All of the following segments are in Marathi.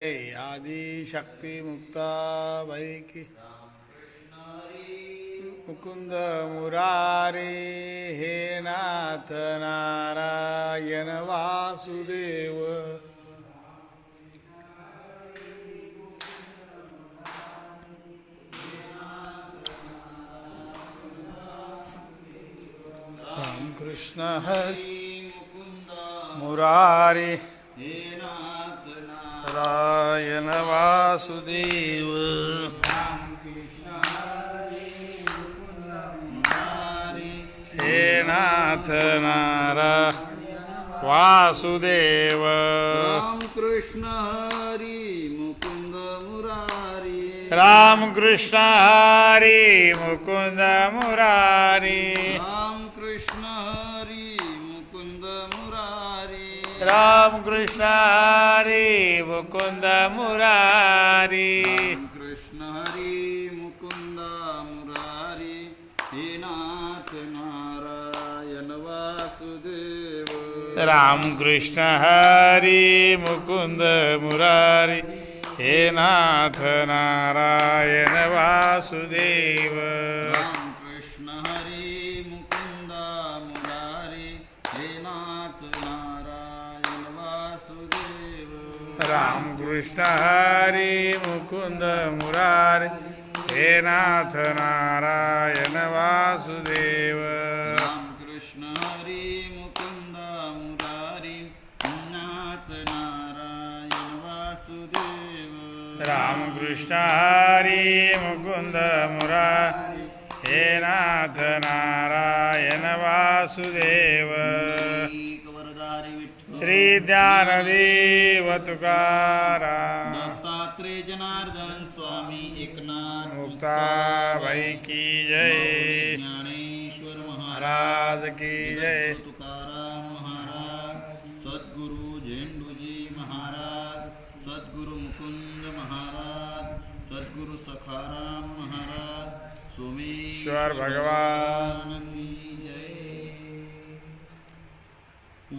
आदि शक्ति मुक्ता भैकी मुकुंद मुरारी हे नाथ नारायण वासुदेव राम कृष्ण हरि मुरारी नारायण वासुदेव हे नाथ नारायण वासुदेव राम कृष्ण हरि मुकुंद मुरारी राम कृष्ण हरि मुकुंद मुरारी राम कृष्ण हरि मुकुंद मुरारी राम कृष्ण हरि मुकुंद मुरारी कृष्ण हरि मुकुंद मुरारी हे नाथ नारायण वासुदेव राम कृष्ण हरि मुकुंद मुरारी हे नाथ नारायण वासुदेव राम कृष्ण हरि मुकुंद मुरारी हे नाथ नारायण वासुदेव राम कृष्ण हरि मुकुंद मुरारी हे नाथ नारायण वासुदेव राम कृष्ण हरि मुकुंद मुरारी नाथ नारायण वासुदेव राम कृष्ण हरि मुकुंद मुरारी हे नाथ नारायण वासुदेव वरदारी विठ्ठल श्री ज्ञानदेव तुकाराम दत्तात्रेय जनार्दन स्वामी एकनाथ मुक्ताबाई की जय ज्ञानेश्वर महाराज की जय तुकाराम महाराज सद्गुरु झेंडूजी महाराज सद्गुरु मुकुंद महाराज सद्गुरु सखाराम महाराज सोमेश्वर भगवान की जय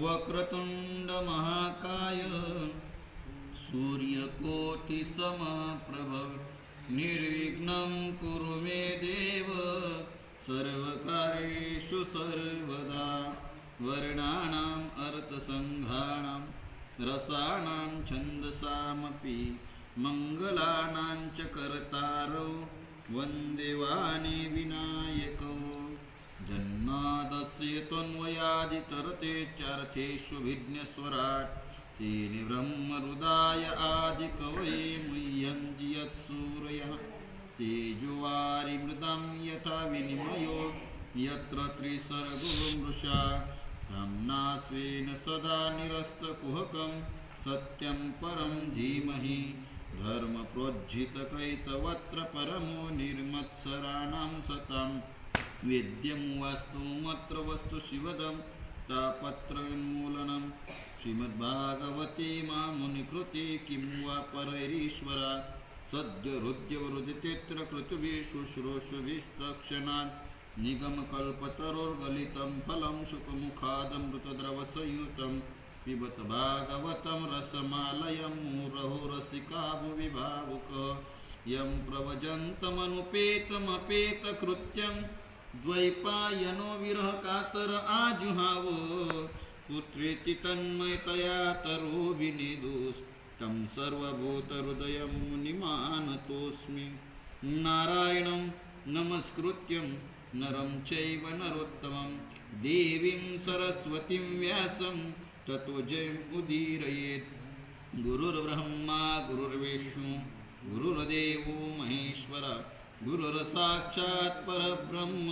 वक्रतुंड महाकाय सूर्यकोटि समप्रभ निर्विघ्नं कुरु मे देव सर्वकार्येषु सर्वदा वर्णानाम् अर्थसंघानां रसानां छन्दसामपि मङ्गलानां च कर्तारौ वन्दे वाणी विनायकौ जन्मादस्य त्वन्वयादितरते चार्थेष्वभिघ्नस्वराट् तेने ब्रह्महृदाय आदिकवये मुह्यन्ति यत्सूरयः तेजोवारिमृदं यथा विनिमयो यत्र त्रिसर्गो मृषा ब्रह्मणा स्वेन सदा निरस्तकुहकं सत्यं परं धीमहि धर्मप्रोज्झितकैतवत्र परमो निर्मत्सराणां सतां वेद्यं वास्तुमत्र वस्तु शिवदं तापत्रयोन्मूलनं श्रीमद्भागवते मामुनिकृते किं वा परैरीश्वरा सद्य हृद्यवरुदितेऽत्र कृतुभिः शुश्रूषुभिस्तक्षणात् निगमकल्पतरोर्गलितं फलं सुखमुखादमृतद्रवसंयुतं पिबत भागवतं रसमालयं मुहुरहो रसिका भुवि भावुकः यं प्रव्रजन्तमनुपेतमपेतकृत्यं द्वैपायनो विरहकातर आजुहाव पुत्रेति तन्मयतया तरोभिनेदोस् तं सर्वभूतहृदयं मुनिमानतोऽस्मि नारायणं नमस्कृत्यं नरं चैव नरोत्तमं देवीं सरस्वतीं व्यासं ततो जयमुदीरयेत् गुरुर्ब्रह्मा गुरुर्विष्णु गुरुर्देवो महेश्वरः गुरुर्साक्षात् परब्रह्म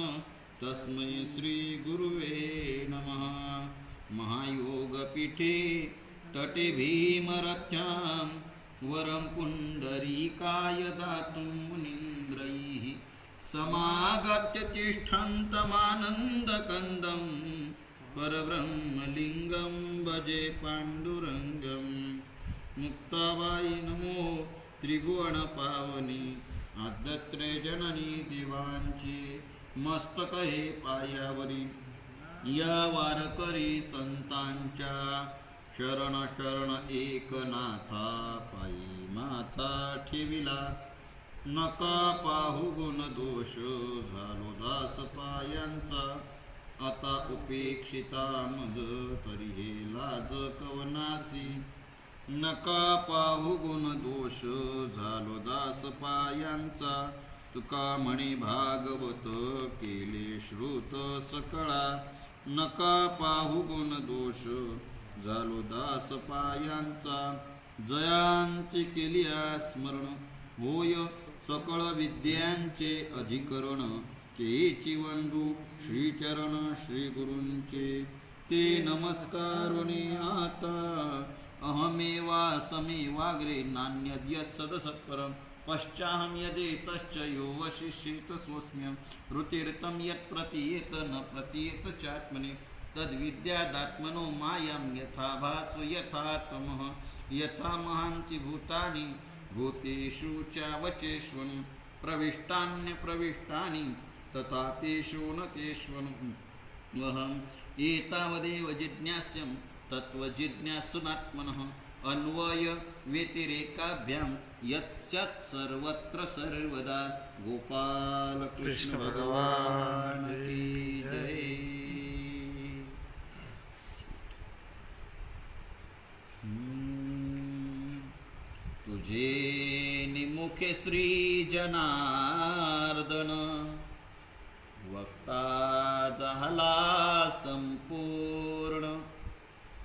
तस्मै श्रीगुरुवे नमः महायोगपीठे तटे भीमरथ्यां वरं पुण्डरीकाय दातुं मुनीन्द्रैः समागत्य तिष्ठन्तमानन्दकन्दं परब्रह्मलिङ्गं भजे पाण्डुरङ्गं मुक्ताबाई नमो त्रिभुवनपावनी आद्यत्रे जननी देवांची मस्तक हे पायावरी या वारकरी संतांच्या शरण शरण एकनाथा पायी। माथा ठेविला. नका पाहू गुण दोष झालो दास पायांचा. आता उपेक्षिता मज तरी हे लाज कवनासी. नका पाहू गुण दोष झालो दास पायांचा. तुका म्हणे भागवत केले श्रुत सकळा. नका पाहू गुण दोष झालो दास पायांचा. जयांचे केलिया स्मरण होय सकळ विद्यांचे अधिकरण. केची वंदू श्रीचरण श्री गुरूंचे. ते नमस्कारुणी आता अहमेवा समेवाग्रे नान्यद्य सदसत्परम. पश्चाहम यदेतश्च यो वशिष्येत स्वस्म्यं. ऋतिर्तं यत् प्रतीयेत न प्रतीयेत चात्मने. तद्विद्यादात्मनो मायां यथा भासो यथा तमः. यथा महान्ति भूतानि भूतेषु चावचेष्वन्. प्रविष्टान्यप्रविष्टानि तथा तेषु न तेष्वन्. एतावदेव जिज्ञास्यं तत्त्वजिज्ञासुनात्मनः. अन्वय व्यतिरेकाभ्यां यत्स्यात् सर्वत्र सर्वदा. गोपाल कृष्ण भगवान की जय. तुझे निमुखे श्री जनार्दन. वक्ता झाला संपूर्ण.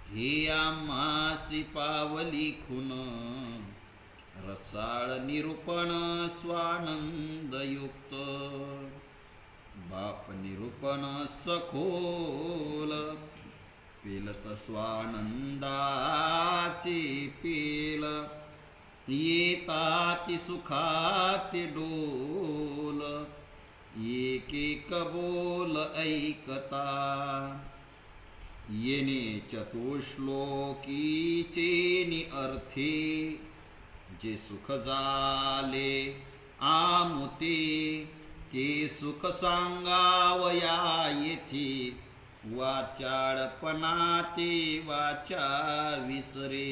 हे आम्हासी पावली खून. रसाळ निरूपण स्वानंदयुक्त. बाप निरूपण सखोल. पेलत स्वानंदाची पेल. येताती सुखाचे डोल. एक एक बोल ऐकता. येणे चतुश्लोकीचे अर्थे. जे सुख झाले आमुते. ते सुख सांगावया येथे. वाचाळपणा ते वाचा विसरे.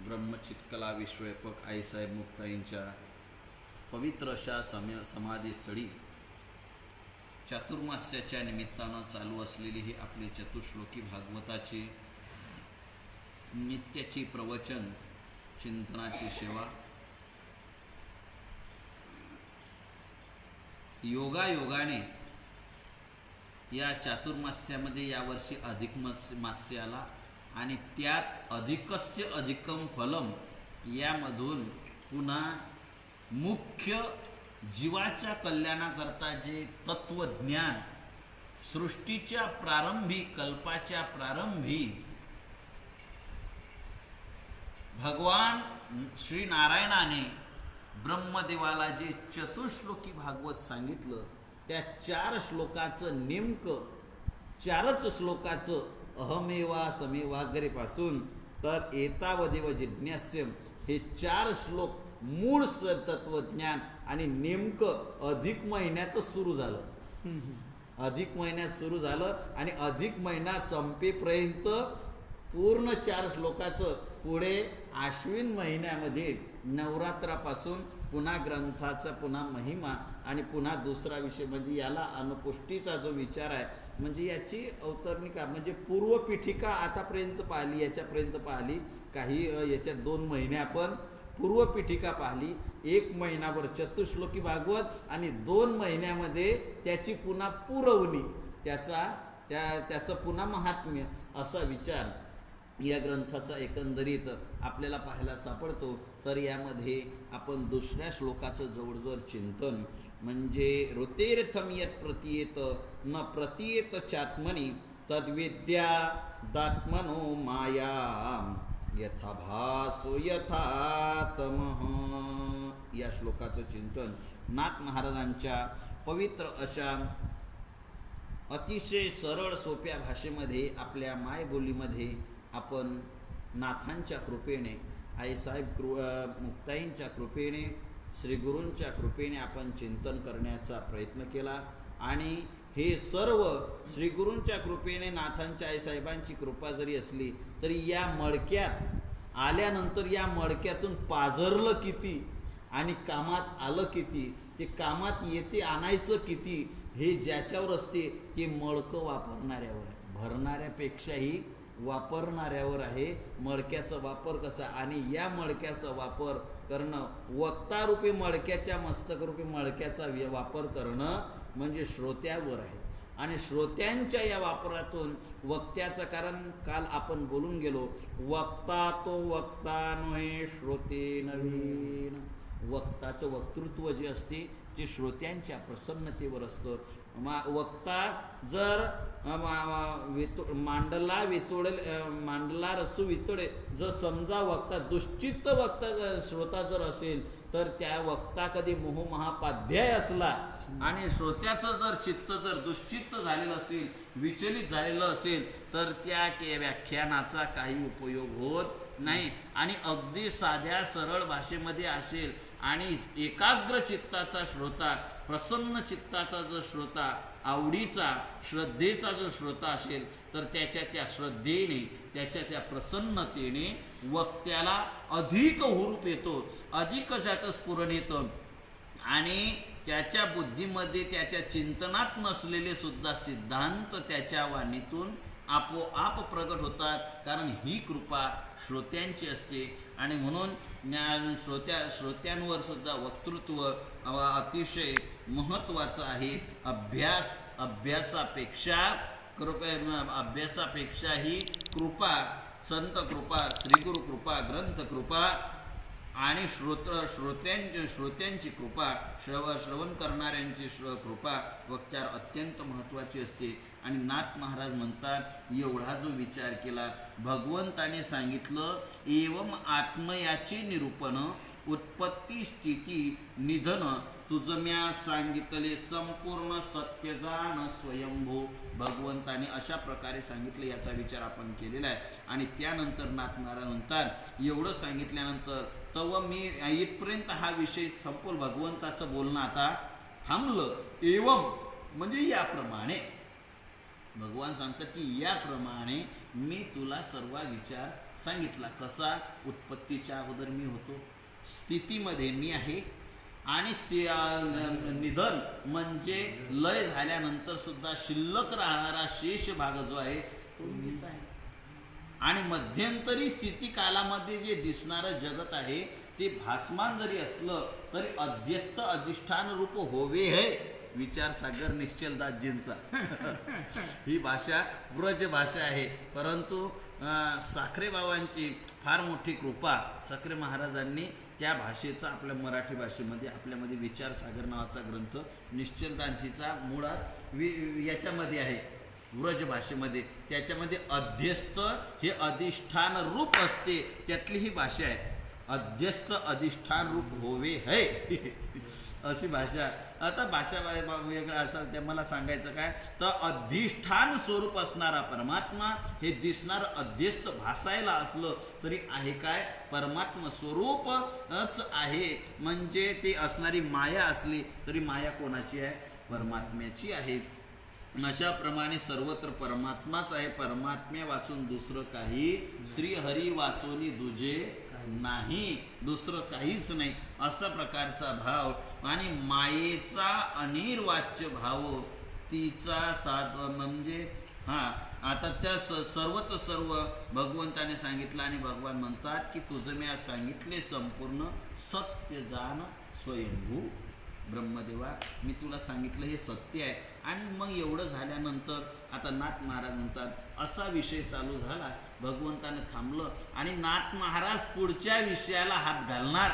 ब्रह्मचित्कला विश्वव्यापक आईसाहेब मुक्ताईंच्या पवित्र अशा समाधीस्थळी चातुर्मास्याच्या निमित्तानं चालू असलेली ही आपली चतुश्लोकी भागवताची नित्याची प्रवचन चिंतनाची सेवा. योगायोगाने या चातुर्मास्यामध्ये यावर्षी अधिक मास्य आला आणि त्यात अधिकस्य अधिकम फलम यामधून पुन्हा मुख्य जीवाच्या कल्याणाकरता जे तत्वज्ञान सृष्टीच्या प्रारंभी कल्पाच्या प्रारंभी भगवान श्री नारायणाने ब्रह्मदेवाला जे चतुश्लोकी भागवत सांगितलं त्या 4 श्लोकाचं नेमकं 4च श्लोकाचं अहमेवा समेवाग्रेपासून तर एतावदेव जिज्ञास्यम हे 4 श्लोक मूळ तत्वज्ञान आणि नेमकं अधिक महिन्यातच सुरू झालं. अधिक महिन्यात सुरू झालं आणि अधिक महिना संपेपर्यंत पूर्ण 4 श्लोकाचं पुढे आश्विन महिन्यामध्ये नवरात्रापासून पुन्हा ग्रंथाचा पुन्हा महिमा आणि पुन्हा दुसरा विषय म्हणजे याला अनुपुष्टीचा जो विचार आहे म्हणजे याची अवतरणिका म्हणजे पूर्वपीठिका आतापर्यंत पाहिली याच्यापर्यंत पाहिली काही याच्यात 2 महिने आपण पूर्वपीठिका पाहिली. 1 महिनाभर चतुश्लोकी भागवत आणि 2 महिन्यामध्ये त्याची पुन्हा पुरवणी त्याचं पुन्हा महात्म्य असा विचार या ग्रंथाचा एकंदरीत आपल्याला पाहायला सापडतो. तर यामध्ये आपण दुसऱ्या श्लोकाचं जवळजवळ चिंतन म्हणजे ऋतेर्थम यत् प्रतीयेत न प्रतीयेत चात्मनि तद्विद्या दात्मनो माया यथा भासो यथा तमः. या श्लोकाचं चिंतन नाथ महाराजांच्या पवित्र अशा अतिशय सरळ सोप्या भाषेमध्ये आपल्या मायबोलीमध्ये आपण नाथांच्या कृपेने आईसाहेब मुक्ताईंच्या कृपेने श्री गुरूंच्या कृपेने आपण चिंतन करण्याचा प्रयत्न केला आणि हे सर्व श्रीगुरूंच्या कृपेने नाथांच्या आईसाहेबांची कृपा जरी असली तरी या मडक्यात आल्यानंतर या मडक्यातून पाझरलं किती आणि कामात आलं किती, ते कामात येते आणायचं किती, हे ज्याच्यावर असते ते मडकं वापरणाऱ्यावर आहे. भरणाऱ्यापेक्षाही वापरणाऱ्यावर आहे मडक्याचा वापर कसा. आणि या मडक्याचा वापर करणं, वक्तारूपी मडक्याच्या मस्तकरूपी मडक्याचा वापर करणं म्हणजे श्रोत्यावर आहे. आणि श्रोत्यांच्या या वापरातून वक्त्याचं, कारण काल आपण बोलून गेलो, वक्ता तो वक्ता नव्हे श्रोते नवीन. वक्ताचं वक्तृत्व जे असते ते श्रोत्यांच्या प्रसन्नतेवर असतं. वक्ता जर मांडला रसू वितोडे, जर समजा वक्ता दुश्चित्त वक्ता श्रोता जर असेल तर त्या वक्ता कधी मोहमहापाध्याय असला आणि श्रोत्याचं जर चित्त जर दुश्चित्त झालेलं असेल, विचलित झालेलं असेल तर त्या व्याख्यानाचा काही उपयोग होत नाही. आणि अगदी साध्या सरळ भाषेमध्ये असेल आणि एकाग्र चित्ताचा श्रोता, प्रसन्न चित्ताचा जर श्रोता, आवडीचा श्रद्धेचा जर श्रोता असेल तर त्याच्या त्या श्रद्धेने, त्याच्या त्या प्रसन्नतेने वक्त्याला अधिक हुरूप येतो, अधिक त्याचं स्फुरण येतं. आणि त्याच्या बुद्धीमध्ये, त्याच्या चिंतनात नसलेले सुद्धा सिद्धांत त्याच्या वाणीतून आपोआप प्रगट होतात. कारण ही कृपा श्रोत्यांची असते. आणि म्हणून श्रोत्यांवर सुद्धा वक्तृत्व अतिशय महत्त्वाचं आहे. अभ्यासापेक्षाही कृपा, संत कृपा, श्रीगुरु कृपा, ग्रंथ कृपा आणि श्रोत्यांची कृपा, श्रवण करणाऱ्यांची कृपा वक्त्यावर अत्यंत महत्त्वाची असते. आणि नाथ महाराज म्हणतात, एवढा जो विचार केला, भगवंताने सांगितलं एवम आत्मयाचे निरूपण, उत्पत्ती स्थिती निधन, तुझम्या सांगितले संपूर्ण सत्य जाण स्वयंभू. भगवंताने अशा प्रकारे सांगितले, याचा विचार आपण केलेला आहे. आणि त्यानंतर नाथ महाराज म्हणतात, एवढं सांगितल्यानंतर तव मी इथपर्यंत हा विषय संपूर्ण भगवंताचं बोलणं आता थांबलं. एवम म्हणजे याप्रमाणे भगवान सांगतात की याप्रमाणे मी तुला सर्व विचार सांगितला. कसा? उत्पत्तीच्या अगोदर मी होतो, स्थितीमध्ये मी आहे, आणि निधन म्हणजे लय झाल्यानंतर सुद्धा शिल्लक राहणारा शेष भाग जो आहे तो मीच आहे. आणि मध्यंतरी स्थिती कालामध्ये जे दिसणारं जगत आहे ते भासमान जरी असलं तरी अध्यस्त अधिष्ठान रूप होवे है. विचार सागर निश्चलदासजींचा ही भाषा ब्रज भाषा आहे. परंतु साखरे बाबांची फार मोठी कृपा, साखरे महाराजांनी त्या भाषेचा आपल्या मराठी भाषेमध्ये आपल्यामध्ये विचार सागर नावाचा ग्रंथ निश्चलदासजीचा मुळात याच्यामध्ये आहे, व्रज भाषेमध्ये. त्याच्यामध्ये अध्यस्त हे अधिष्ठान रूप असते, त्यातली ही भाषा आहे. अध्यस्त अधिष्ठान रूप होवे है अशी भाषा. आता भाषा वेगळा असं ते मला सांगायचं काय, तर अधिष्ठान स्वरूप असणारा परमात्मा हे दिसणार अध्यस्त भासायला असलं तरी आहे काय, परमात्मा स्वरूपच आहे. म्हणजे ते असणारी माया असली तरी माया कोणाची आहे? परमात्म्याची आहे. अशाप्रमाणे सर्वत्र परमात्माच आहे. परमात्म्या वाचून दुसरं काही, श्रीहरी वाचून दुजे नाही, दुसरं काहीच नाही, असा प्रकारचा भाव. आणि मायेचा अनिर्वाच्य भाव, तिचा साध म्हणजे आता त्या सर्वच सर्व भगवंताने सांगितलं. आणि भगवान म्हणतात की तुझं मी आज सांगितले संपूर्ण सत्य जाण स्वयंभू. ब्रह्मदेवा मी तुला सांगितलं हे सत्य आहे. आणि मग एवढं झाल्यानंतर आता नाथ महाराज म्हणतात असा विषय चालू झाला, भगवंताने थांबलं आणि नाथ महाराज पुढच्या विषयाला हात घालणार.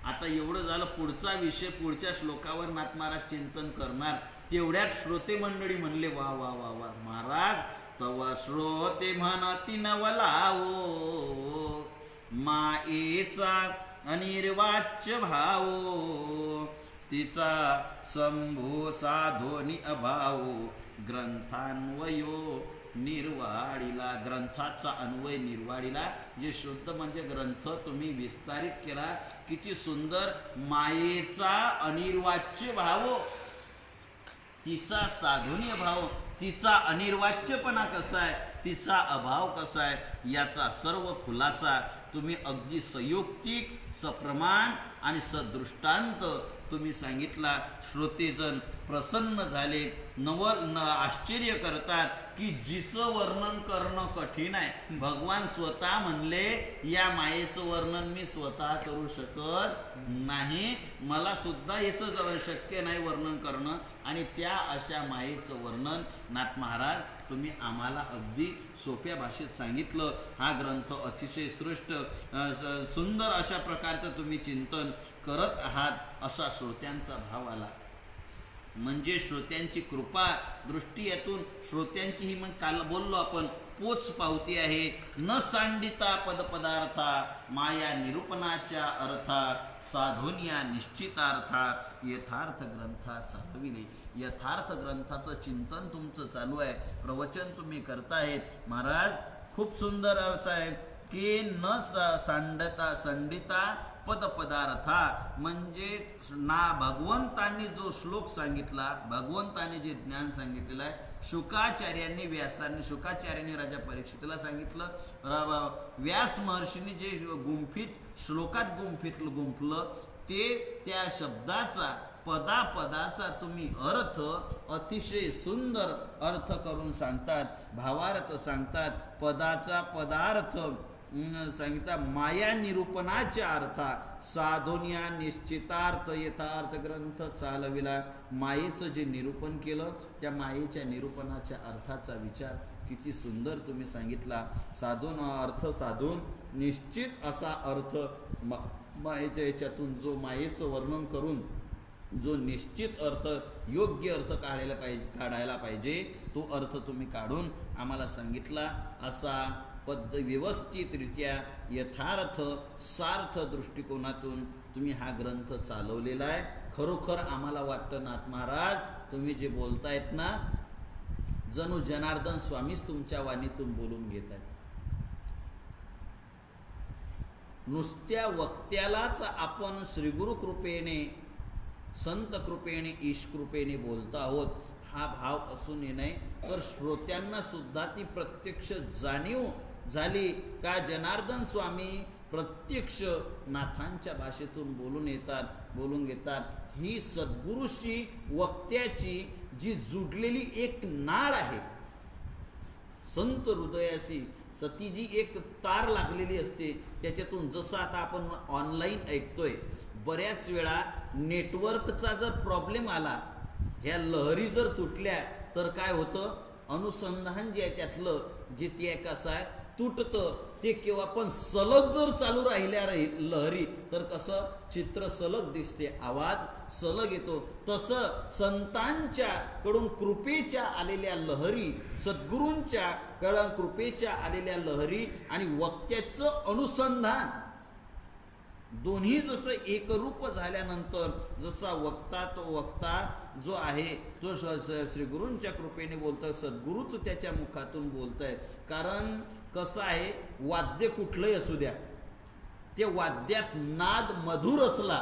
आता एवढं झालं, पुढचा विषय पुढच्या श्लोकावर नाथ महाराज चिंतन करणार. तेवढ्यात श्रोते मंडळी म्हणले वा वा वा वा महाराज, तव श्रोते म्हणती नवलावो, मायेचा अनिर्वाच्य भावो, तिचा संभो साधोनी अभावो, ग्रंथान्वयो निर्वाळीला. ग्रंथाचा अन्वय निर्वाळीला, जे शुद्ध म्हणजे ग्रंथ तुम्ही विस्तारित केला. किती सुंदर. मायेचा अनिर्वाच्य भावो, तिचा साधुनीय भाव, तिचा अनिर्वाच्यपणा कसा आहे, तिचा अभाव कसा आहे, याचा सर्व खुलासा तुम्ही अगदी संयुक्तिक, सप्रमाण आणि सदृष्टांत तुम्ही सांगितला. श्रोतेजन प्रसन्न झाले, आश्चर्य करतात की जिचं वर्णन करणं कठीण आहे, भगवान स्वतः म्हणले या मायेचं वर्णन मी स्वतः करू शकत नाही, मला सुद्धा याचं शक्य नाही वर्णन करणं, आणि त्या अशा मायेचं वर्णन नाथ महाराज तुम्ही आम्हाला अगदी सोप्या भाषेत सांगितलं. हा ग्रंथ अतिशय श्रेष्ठ सुंदर अशा प्रकारचं तुम्ही चिंतन करत आहात असा श्रोत्यांचा भाव आला. म्हणजे श्रोत्यांची कृपा दृष्टी यातून श्रोत्यांची ही, मग काल बोललो आपण, पोच पावती आहे. न सांडिता पदपदार्था माया निरूपणाच्या अर्था साधुनिया निश्चितार्था यथार्थ ग्रंथा चालविले. यथार्थ ग्रंथाचं चिंतन तुमचं चालू आहे, प्रवचन तुम्ही करतायत महाराज. खूप सुंदर असं आहे की न संडिता पदपदार्था, म्हणजे ना भगवंतांनी जो श्लोक सांगितला, भगवंताने जे ज्ञान सांगितलेलं आहे, शुकाचार्यांनी शुकाचार्यांनी राजा परीक्षितला सांगितलं, व्यास महर्षींनी जे श्लोकात गुंफलं ते त्या शब्दाचा पदाचा तुम्ही अर्थ अतिशय सुंदर अर्थ करून सांगतात, भावार्थ सांगतात, पदाचा पदार्थ सांगितला, माया निरूपणाच्या अर्था साधुनिया निश्चितार्थ यथार्थ ग्रंथ चालविला. मायेचं जे निरूपण केलं त्या मायेच्या निरूपणाच्या अर्थाचा विचार किती सुंदर तुम्ही सांगितला. अर्थ साधून निश्चित असा अर्थ मायेच्या याच्यातून जो मायेचं वर्णन करून जो निश्चित अर्थ, योग्य अर्थ काढायला पाहिजे तो अर्थ तुम्ही काढून आम्हाला सांगितला. असा व्यवस्थितरित्या यथार्थ सार्थ दृष्टिकोनातून तुम्ही हा ग्रंथ चालवलेला आहे. खरोखर आम्हाला वाटतं नाथ महाराज तुम्ही जे बोलतायत ना, जणू जनार्दन स्वामीच तुमच्या वाणीतून बोलून घेत आहेत. नुसत्या वक्त्यालाच आपण श्रीगुरु कृपेने, संत कृपेने, ईश कृपेने बोलता आहोत हा भाव असून नाही, तर श्रोत्यांना सुद्धा ती प्रत्यक्ष जाणीव झाली का जनार्दन स्वामी प्रत्यक्ष नाथांच्या भाषेतून बोलून घेतात. ही सद्गुरूशी वक्त्याची जी जुडलेली एक नाळ आहे, संत हृदयाशी सती जी एक तार लागलेली असते, त्याच्यातून जसं आता आपण ऑनलाईन ऐकतोय, बऱ्याच वेळा नेटवर्कचा जर प्रॉब्लेम आला, ह्या लहरी जर तुटल्या तर काय होतं, अनुसंधान जे आहे त्यातलं जे ते कसं आहे तुटतं ते. केव्हा पण सलग जर चालू राहिल्या लहरी तर कसं चित्र सलग दिसते, आवाज सलग येतो. तसं संतांच्या कडून कृपेच्या आलेल्या लहरी, सद्गुरूंच्या कडून कृपेच्या आलेल्या लहरी आणि वक्त्याचं अनुसंधान दोन्ही जसं एकरूप झाल्यानंतर, जसा वक्ता जो आहे तो श्री गुरूंच्या कृपेने बोलतोय, सद्गुरूच त्याच्या मुखातून बोलतायत. कारण कसं आहे, वाद्य कुठलंही असू द्या, त्या वाद्यात नाद मधुर असला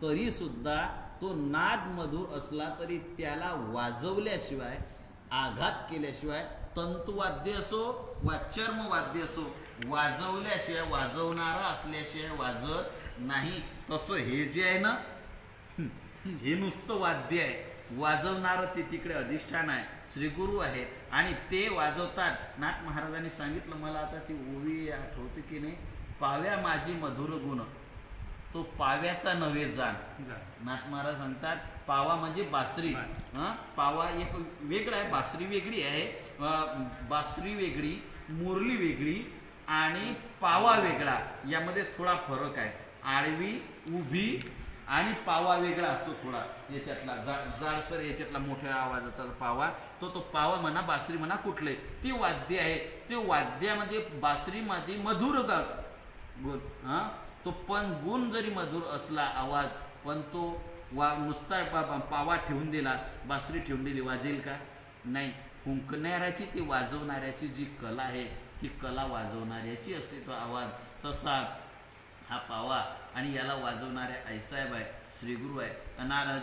तरी सुद्धा, तो नाद मधुर असला तरी त्याला वाजवल्याशिवाय, आघात केल्याशिवाय, तंतुवाद्य असो वा चर्मवाद्य असो, वाजवल्याशिवाय, वाजवणारा असल्याशिवाय वाजत नाही. तसं हे जे आहे ना, हे नुसतं वाद्य आहे, वाजवणारं ते तिकडे अधिष्ठान आहे, श्रीगुरु आहे आणि ते वाजवतात. नाथ महाराजांनी सांगितलं, मला आता ती ओवी आठवते की नाही, पाव्या माझी मधुर गुण, तो पाव्याचा नव्हे जाण. नाथ महाराज सांगतात पावा म्हणजे बासरी. पावा एक वेगळा आहे, बासरी वेगळी आहे, बासरी वेगळी, मुरली वेगळी आणि पावा वेगळा, यामध्ये थोडा फरक आहे. आडवी, उभी आणि पावा वेगळा असतो थोडा, याच्यातला जाडसर, याच्यातला मोठ्या आवाजाचा पावा, तो पावा म्हणा, बासरी म्हणा, कुठले ते वाद्य आहे. ते वाद्यामध्ये बासरीमध्ये मधुर गुण, तो पण गुण जरी मधुर असला आवाज, पण तो नुसता पावा ठेवून दिला, बासरी ठेवून दिली, वाजेल का? नाही. फुंकणाऱ्याची, ती वाजवणाऱ्याची जी कला आहे, ती कला वाजवणाऱ्याची असते तो आवाज. तसा हा पावा आणि याला वाजवणाऱ्या आईसाहेब आहे. श्रीगुरु आहे.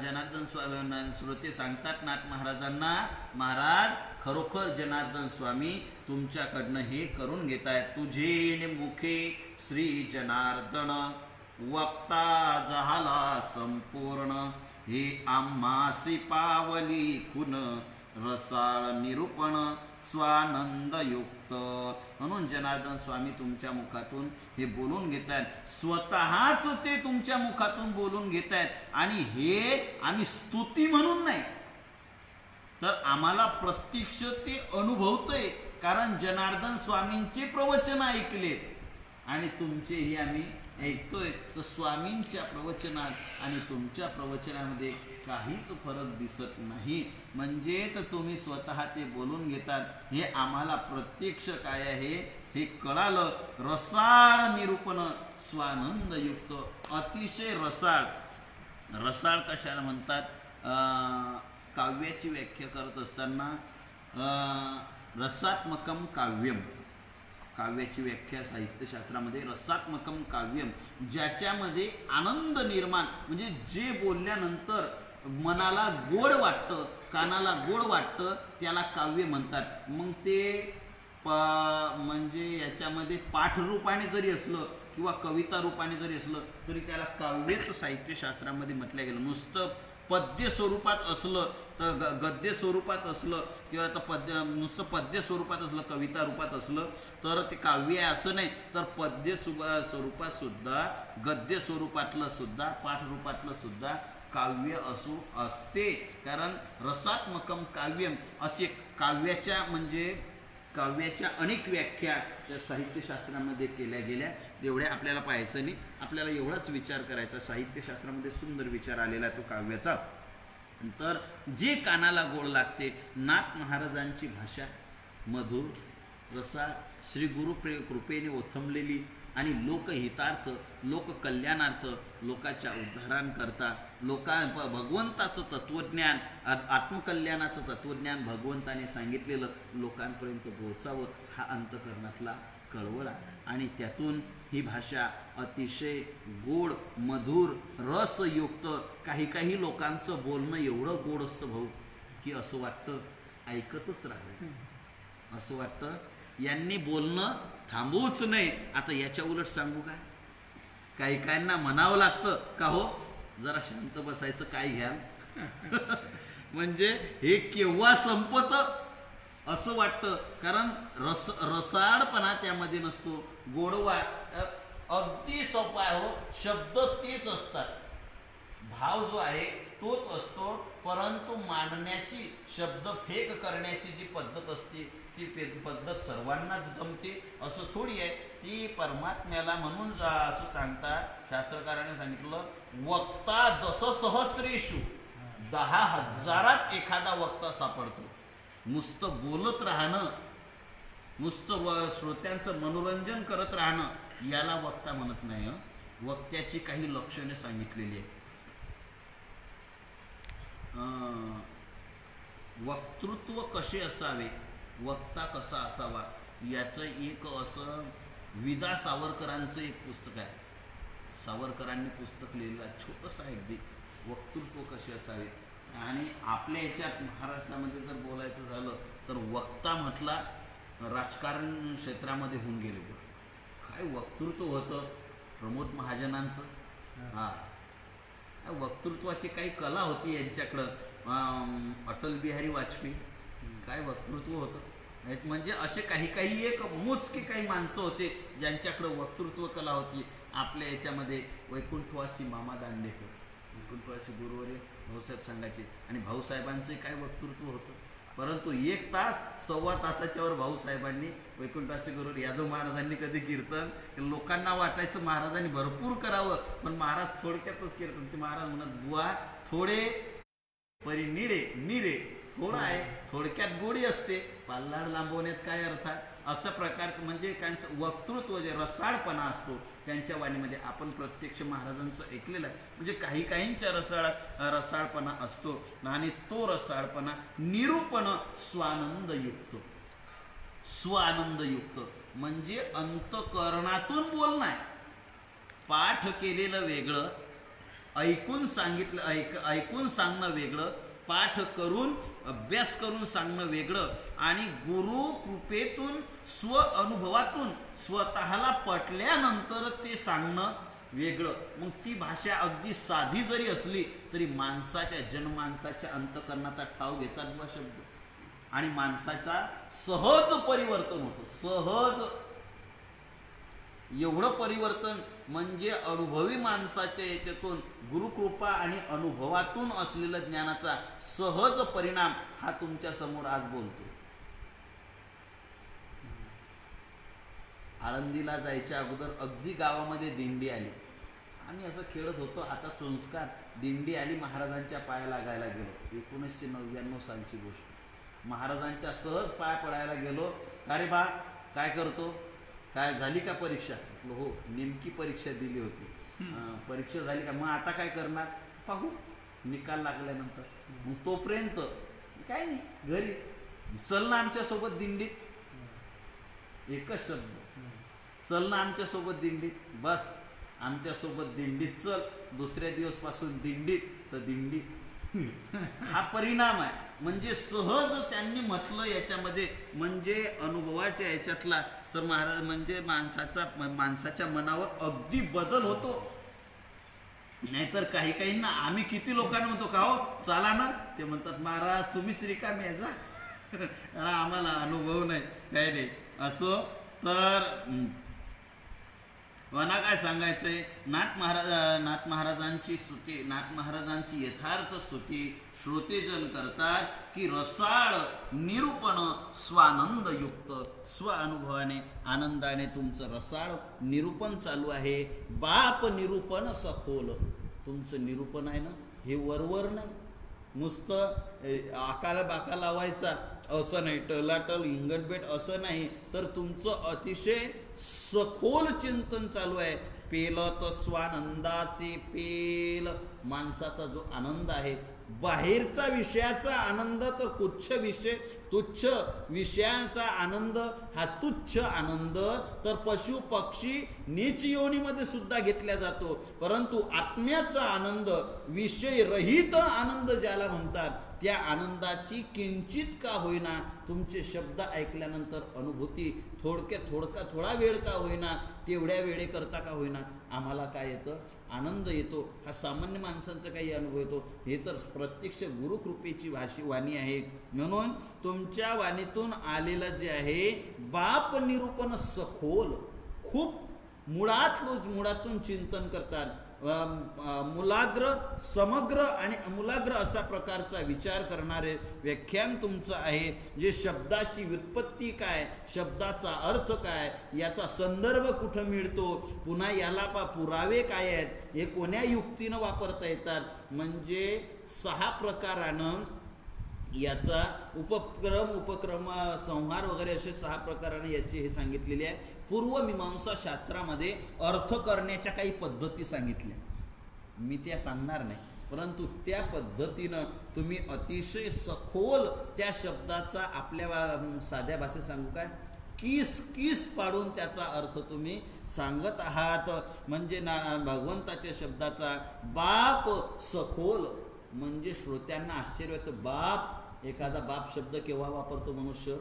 जनार्दन स्वामी श्रोते सांगतात नाथ महाराजांना, महाराज खरोखर जनार्दन स्वामी तुमच्याकडनं हे करून घेत आहेत. तुझे मुखे श्री जनार्दन वक्ता झाला संपूर्ण, हे आम्हासी पावली खुन रसाळ निरूपण स्वानंद युक्त. म्हणून जनार्दन स्वामी तुमच्या मुखातून हे बोलून घेत आहेत, स्वतःच ते तुमच्या मुखातून बोलून घेत आहेत. आणि हे आम्ही स्तुती म्हणून नाही, तर आम्हाला प्रत्यक्ष ते अनुभवतोय, कारण जनार्दन स्वामींचे प्रवचन ऐकले आणि तुमचेही आम्ही ऐकतोय. तर स्वामींच्या प्रवचनात आणि तुमच्या प्रवचनामध्ये काहीच फरक दिसत नाही. म्हणजे तर तुम्ही स्वतः ते बोलून घेतात, हे आम्हाला प्रत्यक्ष काय आहे हे कळालं. रसाळ निरूपण स्वानंद युक्त, अतिशय रसाळ. रसाळ कशाला म्हणतात? काव्याची व्याख्या करत असताना रसात्मकम काव्यम, काव्याची व्याख्या साहित्यशास्त्रामध्ये रसात्मकम काव्यम, ज्याच्यामध्ये आनंद निर्माण, म्हणजे जे बोलल्यानंतर मनाला गोड वाटतं, कानाला गोड वाटतं, त्याला काव्य म्हणतात. मग ते म्हणजे याच्यामध्ये पाठरूपाने जरी असलं किंवा कविता रूपाने जरी असलं तरी त्याला काव्यच साहित्यशास्त्रामध्ये म्हटलं गेलं. नुसतं पद्य स्वरूपात असलं तर गद्य स्वरूपात असलं किंवा आता नुसतं पद्य स्वरूपात असलं, कविता रूपात असलं तर ते काव्य आहे असं नाही. तर पद्य स्वरूपात सुद्धा, गद्य स्वरूपातलं सुद्धा, पाठ रूपातलं सुद्धा काव्य असते. कारण रसात्मकम काव्यम असे काव्याच्या म्हणजे काव्याच्या अनेक व्याख्या त्या साहित्यशास्त्रामध्ये केल्या गेल्या. तेवढ्या आपल्याला पाहायचं नाही, आपल्याला एवढाच विचार करायचा. साहित्यशास्त्रामध्ये सुंदर विचार आलेला तो काव्याचा. तर जे कानाला गोड लागते, नाथ महाराजांची भाषा मधुर, रसाळ, श्री गुरु कृपेने ओथंबलेली आणि लोकहितार्थ, लोककल्याणार्थ, लोकाच्या उद्धारांकरता, भगवंताचं तत्वज्ञान, आत्मकल्याणाचं तत्वज्ञान भगवंताने सांगितलेलं लोकांपर्यंत पोहोचावं, हा अंतःकरणातला कळवळा. आणि त्यातून ही भाषा अतिशय गोड, मधुर, रसयुक्त. काही काही लोकांचं बोलणं एवढं गोड असतं भाऊ की असं वाटतं ऐकतच राहावं, असं वाटतं यांनी बोलणं थांबवूच नाही. आता याच्या उलट सांगू काय, काही काहींना म्हणावं लागतं का हो जरा शांत बसायचं, काय घ्याल म्हणजे हे केव्हा संपत असं वाटतं. कारण रसाळपणा त्यामध्ये नसतो, गोडवा अगदी सोपा आहे हो. शब्द तेच असतात, भाव जो आहे तोच असतो, परंतु मांडण्याची, शब्द फेक करण्याची जी पद्धत असते ती पद्धत सर्वांनाच जमते असं थोडी आहे. ती परमात्म्याला म्हणून असं सांगतात, शास्त्रकाराने सांगितलं, वक्ता दस सहस्रेषु, 10,000 एखादा वक्ता सापडतो. नुसतं बोलत राहणं, नुसतं श्रोत्यांचं मनोरंजन करत राहणं याला वक्ता म्हणत नाही. वक्त्याची काही लक्षणे सांगितलेली आहेत. वक्तृत्व कसे असावे, वक्ता कसा असावा, याचं एक असं विदा सावरकरांचं एक पुस्तक आहे. सावरकरांनी पुस्तक लिहिलं आहे, छोटंसं आहे अगदी, वक्तृत्व कसे असावे. आणि आपल्या याच्यात महाराष्ट्रामध्ये जर बोलायचं झालं तर वक्ता म्हटला राजकारण क्षेत्रामध्ये होऊन गेले. काय वक्तृत्व होतं प्रमोद महाजनांचं. वक्तृत्वाची काही कला होती यांच्याकडं. अटल बिहारी वाजपेयी, काय वक्तृत्व होतं. म्हणजे असे काही काही एक मोजके काही माणसं होते ज्यांच्याकडं वक्तृत्व कला होती. आपल्या याच्यामध्ये वैकुंठवासी मामा दांडेकर, वैकुंठवासी गुरुवारी भाऊसाहेब सांगायचे, आणि भाऊसाहेबांचं काय वक्तृत्व होतं. परंतु 1 तास 1.25 तासाच्यावर भाऊसाहेबांनी, वैकुंठवासी गुरु यादव महाराजांनी कधी कीर्तन, लोकांना वाटायचं महाराजांनी भरपूर करावं, पण महाराज थोडक्यातच कीर्तन. ते महाराज म्हणत, बुवा थोडे परी निरे, थोडं आहे, थोडक्यात गोडी असते, पाल्लाड लांबवण्यात काय अर्थ आहे. अशा प्रकार म्हणजे काय वक्तृत्व जे रसाळपणा असतो त्यांच्या वाणीमध्ये आपण प्रत्यक्ष महाराजांचं ऐकलेलं आहे. म्हणजे काही काहींच्या रसाळपणा असतो आणि तो रसाळपणा निरूपण स्वानंदयुक्त. स्वानंदयुक्त म्हणजे अंतकरणातून बोलणं आहे. पाठ केलेलं वेगळं ऐकून सांगितलं ऐकून सांगणं वेगळं, पाठ करून अभ्यास करून सांगणं वेगळं आणि गुरु कृपेतून स्व अनुभवातून स्वतःला पटल्यानंतर ते सांगणं वेगळं. मग ती भाषा अगदी साधी जरी असली तरी माणसाच्या जनमानसाच्या अंतकरणाचा ठाव घेतात बा शब्द आणि माणसाचा सहज परिवर्तन होतं. सहज एवढं परिवर्तन म्हणजे अनुभवी माणसाच्या याच्यातून गुरुकृपा आणि अनुभवातून असलेला ज्ञानाचा सहज परिणाम हा तुमच्या समोर आज बोलतो. आळंदीला जायच्या अगोदर अगदी गावामध्ये दिंडी आली. आम्ही असं खेळत होतो. आता संस्कार दिंडी आली, महाराजांच्या पाया लागायला गेलो. 1999 सालची गोष्ट. महाराजांच्या सहज पाया पडायला गेलो. अरे बा काय करतो, काय झाली का परीक्षा? हो, नेमकी परीक्षा दिली होती. परीक्षा झाली का? मग आता काय करणार पाहू निकाल लागल्यानंतर. मग तोपर्यंत काय नाही, घरी चल ना आमच्यासोबत दिंडीत. एकच शब्द, चल ना आमच्यासोबत दिंडीत. बस आमच्यासोबत दिंडीत चल. दुसऱ्या दिवसपासून दिंडीत तर दिंडीत. हा परिणाम आहे. म्हणजे सहज त्यांनी म्हटलं याच्यामध्ये, म्हणजे अनुभवाच्या याच्यातला तर महाराज म्हणजे माणसाच्या मनावर अगदी बदल होतो. नाहीतर काही काहींना आम्ही किती लोकांना म्हणतो का हो चला ना, ते म्हणतात महाराज तुम्हीच रिकामे आहे जा, आम्हाला अनुभव नाही काही नाही. असो तर मला काय सांगायचंय, नाथ महाराजांची स्तुती, नाथ महाराजांची यथार्थ स्तुती श्रोतेजन करतात की रसाळ निरूपण स्वानंद युक्त, स्व अनुभवाने आनंदाने तुमचं रसाळ निरूपण चालू आहे. बाप निरूपण सखोल, तुमचं निरूपण आहे ना हे वरवर नाही, नुसतं आकाला बाका लावायचा असं नाही, टलाटल हिंगणपेठ असं नाही, तर तुमचं अतिशय सखोल चिंतन चालू आहे. पेलत स्वानंदाचे पेल, माणसाचा जो आनंद आहे, बाहेरचा विषयाचा आनंद तर तुच्छ विषयांचा आनंद हा तुच्छ आनंद तर पशु पक्षी नीच योनीमध्ये सुद्धा घेतला जातो. परंतु आत्म्याचा आनंद, विषय रहित आनंद ज्याला म्हणतात, त्या आनंदाची किंचित का होईना तुमचे शब्द ऐकल्यानंतर अनुभूती थोडा वेळ का होईना, तेवढ्या वेळेकरता का होईना आम्हाला काय येतं, आनंद येतो. हा सामान्य माणसांचा काही अनुभव येतो. हे तर प्रत्यक्ष गुरुकृपेची वाणी आहे. म्हणून तुमच्या वाणीतून आलेलं जे आहे बाप निरूपण सखोल, खूप मुळातून चिंतन करतात. मुलाग्र, समग्र आणि अमूलाग्र अशा प्रकारचा विचार करणारे व्याख्यान तुमचं आहे. जे शब्दाची व्युत्पत्ती काय, शब्दाचा अर्थ काय, याचा संदर्भ कुठं मिळतो, पुन्हा याला पुरावे काय आहेत, हे कोण्या युक्तीनं वापरता येतात, म्हणजे 6 प्रकारानं याचा उपक्रम संहार वगैरे असे 6 प्रकाराने याचे हे सांगितलेले आहे. पूर्वमीमांसा शास्त्रामध्ये अर्थ करण्याच्या काही पद्धती सांगितल्या, मी त्या सांगणार नाही, परंतु त्या पद्धतीनं तुम्ही अतिशय सखोल त्या शब्दाचा, आपल्या साध्या भाषेत सांगू काय, किस पाडून त्याचा अर्थ तुम्ही सांगत आहात. म्हणजे भगवंताच्या शब्दाचा बाप सखोल, म्हणजे श्रोत्यांना आश्चर्य होतं. बाप, एखादा बाप शब्द केव्हा वापरतो मनुष्य,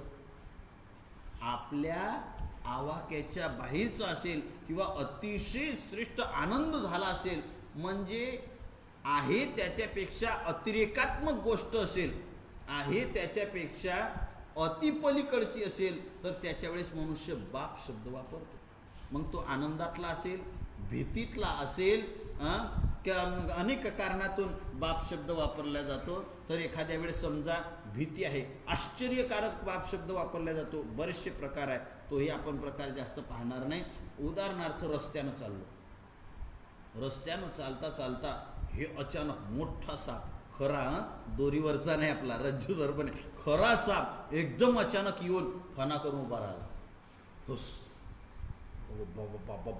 आपल्या आवाक्याच्या बाहेरचा असेल किंवा अतिशय श्रेष्ठ आनंद झाला असेल, म्हणजे आहे त्याच्यापेक्षा अतिरेकात्मक गोष्ट असेल, आहे त्याच्यापेक्षा अतिपलीकडची असेल, तर त्याच्या वेळेस मनुष्य बाप शब्द वापरतो. मग तो आनंदातला असेल, भीतीतला असेल, अनेक कारणातून बाप शब्द वापरला जातो. तर एखाद्या वेळेस समजा भीती आहे, आश्चर्यकारक बाप शब्द वापरला जातो. बरेचसे प्रकार आहे, तोही आपण प्रकार जास्त पाहणार नाही. उदाहरणार्थ रस्त्यानं चालता चालता हे अचानक मोठा साप, खरा दोरीवरचा नाही आपला रज्जू सरपण आहे, खरा साप एकदम अचानक येऊन फणा करून उभा राहिला.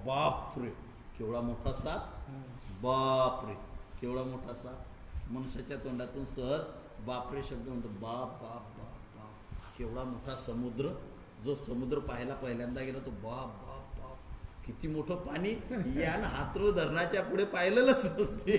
बापरे केवढा मोठा साप, बापरे केवढा मोठा साप. मनुष्याच्या तोंडातून सहज बापरे शब्द म्हणतो. बाप बाप बाप बाप, केवढा मोठा समुद्र. जो समुद्र पाहायला पहिल्यांदा गेला तो बाप बाप बाप, किती मोठं पाणी यानं हातरू धरणाच्या पुढे पाहिलेलंच नसते.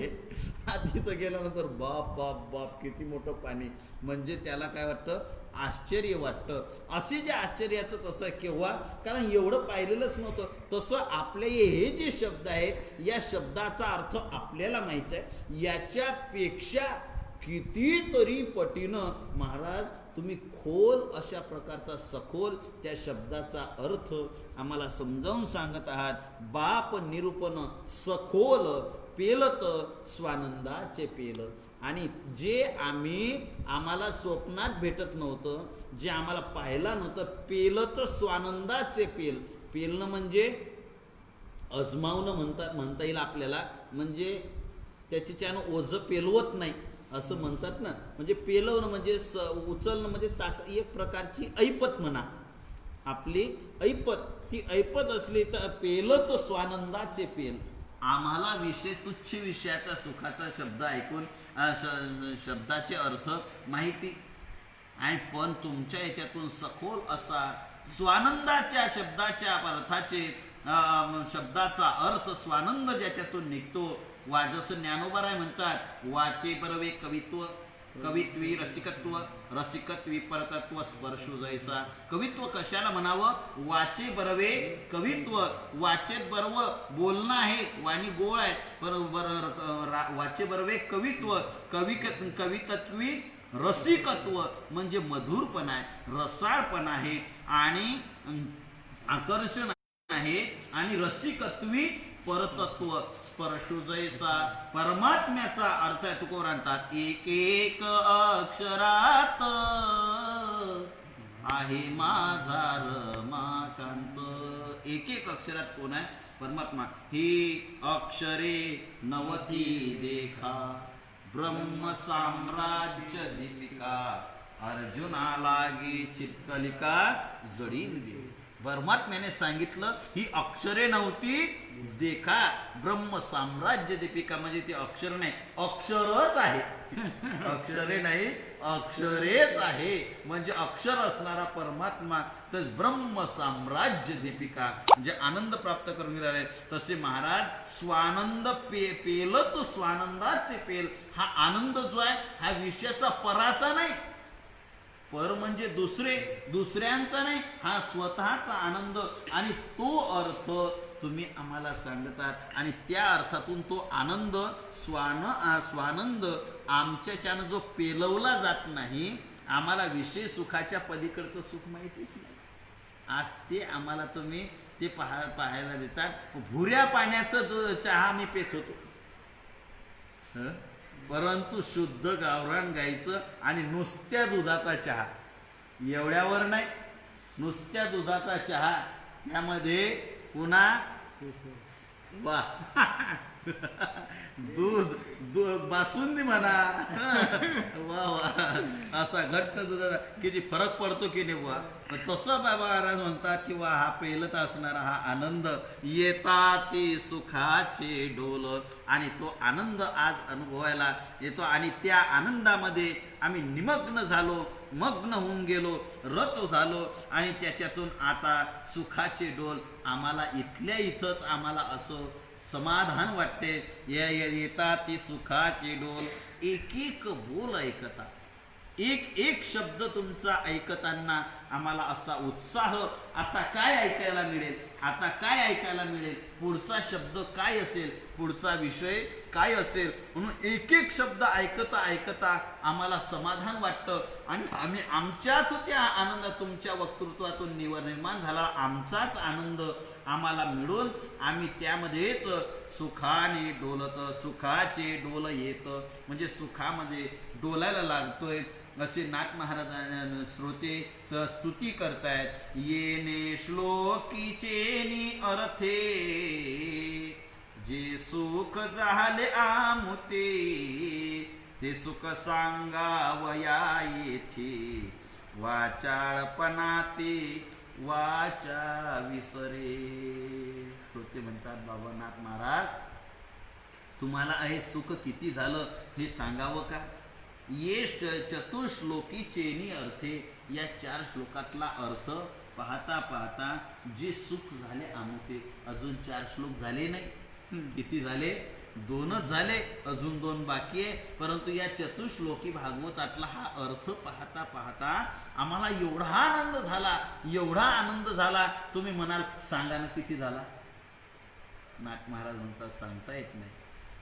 तिथं गेल्यानंतर बाप बाप बाप किती मोठं पाणी, म्हणजे त्याला काय वाटतं, आश्चर्य वाटतं. असे जे आश्चर्याचं तसं केव्हा, कारण एवढं पाहिलेलंच नव्हतं. तसं आपले हे जे शब्द आहेत, या शब्दाचा अर्थ आपल्याला माहित आहे, याच्यापेक्षा कितीतरी पटीनं महाराज तुम्ही खोल अशा प्रकारचा सखोल त्या शब्दाचा अर्थ आम्हाला समजावून सांगत आहात. बाप निरूपण सखोल पेलत स्वानंदाचे पेल. आणि जे आम्हाला स्वप्नात भेटत नव्हतं, जे आम्हाला पाहायला नव्हतं, पेलत स्वानंदाचे पेल. पेलणं म्हणजे अजमावणं म्हणता येईल आपल्याला, म्हणजे त्याची त्यानं ओझं पेलवत नाही असं म्हणतात ना. म्हणजे पेलवणं म्हणजे उचलणं म्हणजे एक प्रकारची ऐपत म्हणा, आपली ऐपत. ती ऐपत असली तर पेलत स्वानंदाचे पेल. आम्हाला विषय तुच्छ विषयाचा सुखाचा शब्द ऐकून शब्दाचे अर्थ माहिती आणि पण तुमच्या याच्यातून सखोल असा स्वानंदाच्या शब्दाच्या अर्थाचे शब्दाचा अर्थ स्वानंद ज्याच्यातून निघतो. जसं ज्ञानोबाराय म्हणतात, वाचे बरवे कवित्व, कवित्वी रसिकत्व, रसिकत्वी परतत्व, स्पर्शो जैसा. कवित्व कशाला म्हणावं, वाचे बरवे कवित्व. वाचेत बरव बोलणं आहे, वाणी गोळ आहे, पण वाचे बरवे कवित्व, कवितत्वी रसिकत्व म्हणजे मधुरपणा आहे, रसाळपणा आहे आणि आकर्षण आहे. आणि रसिकत्वी परतत्व, स्पर्शो जैसा. परमात्म्याचा अर्थ आहे तुकोरांतात, एक एक अक्षरात आहे माझा रमाकांत. एक एक अक्षरात कोण आहे, परमात्मा. ही अक्षरे नवती देखा, ब्रह्म साम्राज्य दीपिका, अर्जुना लागी चित्कलिका जडील दे. परमात्म्याने सांगितलं ही अक्षरे नव्हती देखा, ब्रह्म साम्राज्य दीपिका. म्हणजे ती अक्षर नाही, अक्षरच आहे. अक्षरे नाही, अक्षरेच आहे. म्हणजे अक्षर असणारा परमात्मा, तर ब्रह्म साम्राज्य दीपिका म्हणजे आनंद प्राप्त करून राहिले. तसे महाराज स्वानंद पेलत स्वानंदाचे पेल. हा आनंद जो आहे हा विषयाचा पराचा नाही, पर म्हणजे दुसऱ्यांचा नाही, हा स्वतःचा आनंद. आणि तो अर्थ तुम्ही आम्हाला सांगतात आणि त्या अर्थातून तो आनंद स्वानंद आमच्याच्यानं जो पेलवला जात नाही, आम्हाला विषय सुखाच्या पलीकडचं सुख माहितीच नाही. आज ते आम्हाला तुम्ही ते पाहायला देतात. भुऱ्या पाण्याचं चहा मी पेत होतो, परंतु शुद्ध गावरान गाईचं आणि नुसत्या दुधाचा चहा, एवढ्यावर नाही, नुसत्या दुधाचा चहा, त्यामध्ये पुन्हा वा दूध बासुंदी म्हणा, वा वा असा घट्ट दुधाचा किती फरक पडतो की नाही वा. तसं बाबा महाराज म्हणतात की वा हा पेलत असणारा हा आनंद, येताचे सुखाचे डोल. आणि तो आनंद आज अनुभवायला येतो आणि त्या आनंदामध्ये आम्ही निमग्न झालो, मग्न होऊन गेलो, रत झालो आणि त्याच्यातून आता सुखाचे डोल आम्हाला इथल्या इथंच आम्हाला असं समाधान वाटते. येता ती सुखाचे डोल, एक एक बोल ऐकता, एक एक शब्द तुमचा ऐकताना आम्हाला असा उत्साह. आता काय ऐकायला मिळेल, आता काय ऐकायला मिळेल, पुढचा शब्द काय असेल, पुढचा विषय काय असेल, म्हणून एक एक शब्द ऐकता ऐकता आम्हाला समाधान वाटतं. आणि आम्ही आमच्याच त्या आनंदात, तुमच्या वक्तृत्वातून निर्माण झाला आमचाच आनंद आम्हाला मिळून आम्ही त्यामध्येच सुखाने डोलत, सुखाचे डोल येत म्हणजे सुखामध्ये डोलायला लागतोय. असे नाथ महाराज श्रोते स्तुती करतायत. येणे श्लोकीचे अर्थे, जे सुख झाले आमुते, ते सुख सांगावया येथे, वाचाळपणाते वाचा विसरे. श्रोते म्हणतात, बाबा नाथ महाराज तुम्हाला हे सुख किती झालं हे सांगावं का. ये चतुश्लोकी चेनी अर्थे, या 4 श्लोकातला अर्थ पाहता पाहता जे सुख झाले आमुते, अजून 4 श्लोक झाले नाही. किती झाले? 2च झाले, अजून 2 बाकी आहे. परंतु या चतुश्लोकी भागवतातला हा अर्थ पाहता पाहता आम्हाला एवढा आनंद झाला, एवढा आनंद झाला. तुम्ही म्हणाल सांगा ना किती झाला? नाथ महाराज म्हणतात सांगता येत नाही,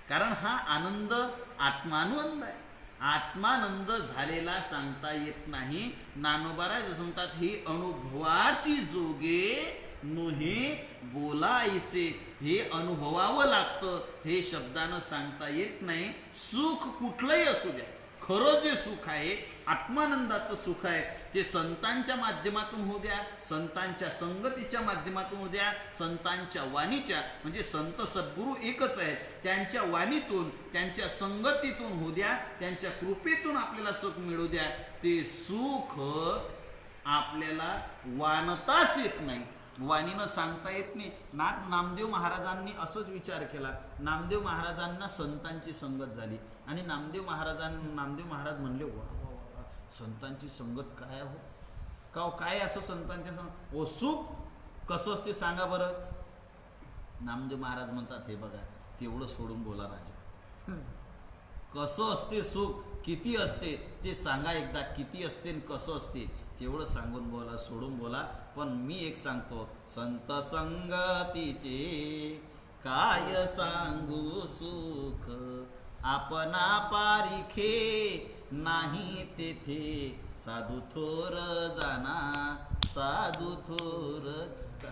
कारण हा आनंद आत्मानंद आहे. आत्मानंद झालेला सांगता येत नाही. ज्ञानोबाराज म्हणतात ही अनुभवाची जोगे नुहे बोलायसे. हे अनुभवावं लागतं, हे शब्दानं सांगता येत नाही. सुख कुठलंही असू द्या, खरं जे सुख आहे आत्मानंदाचं सुख आहे ते संतांच्या माध्यमातून होऊ द्या, संतांच्या संगतीच्या माध्यमातून होऊ द्या, संतांच्या वाणीच्या, म्हणजे संत सद्गुरू एकच आहेत, त्यांच्या वाणीतून त्यांच्या संगतीतून होऊ द्या, त्यांच्या कृपेतून आपल्याला सुख मिळू द्या. ते सुख आपल्याला वाणताच येत नाही, वाणीनं सांगता येत नाही. नामदेव महाराजांनी असंच विचार केला. नामदेव महाराजांना संतांची संगत झाली आणि नामदेव महाराज म्हणले वा वा वा, संतांची संगत काय हो, काय असं संतांच्या संगत, ओ सुख कसं असते सांगा बरं. नामदेव महाराज म्हणतात हे बघा, तेवढं सोडून बोला राजा, कसं असते सुख, किती असते ते सांगा एकदा, किती असते आणि कसं असते तेवढं सांगून बोला, सोडून बोला. पण मी एक सांगतो, संत संगतीचे काय सांगू सुख, आपणा पारिखे नाही तेथे, साधू थोर जाना साधू थोर.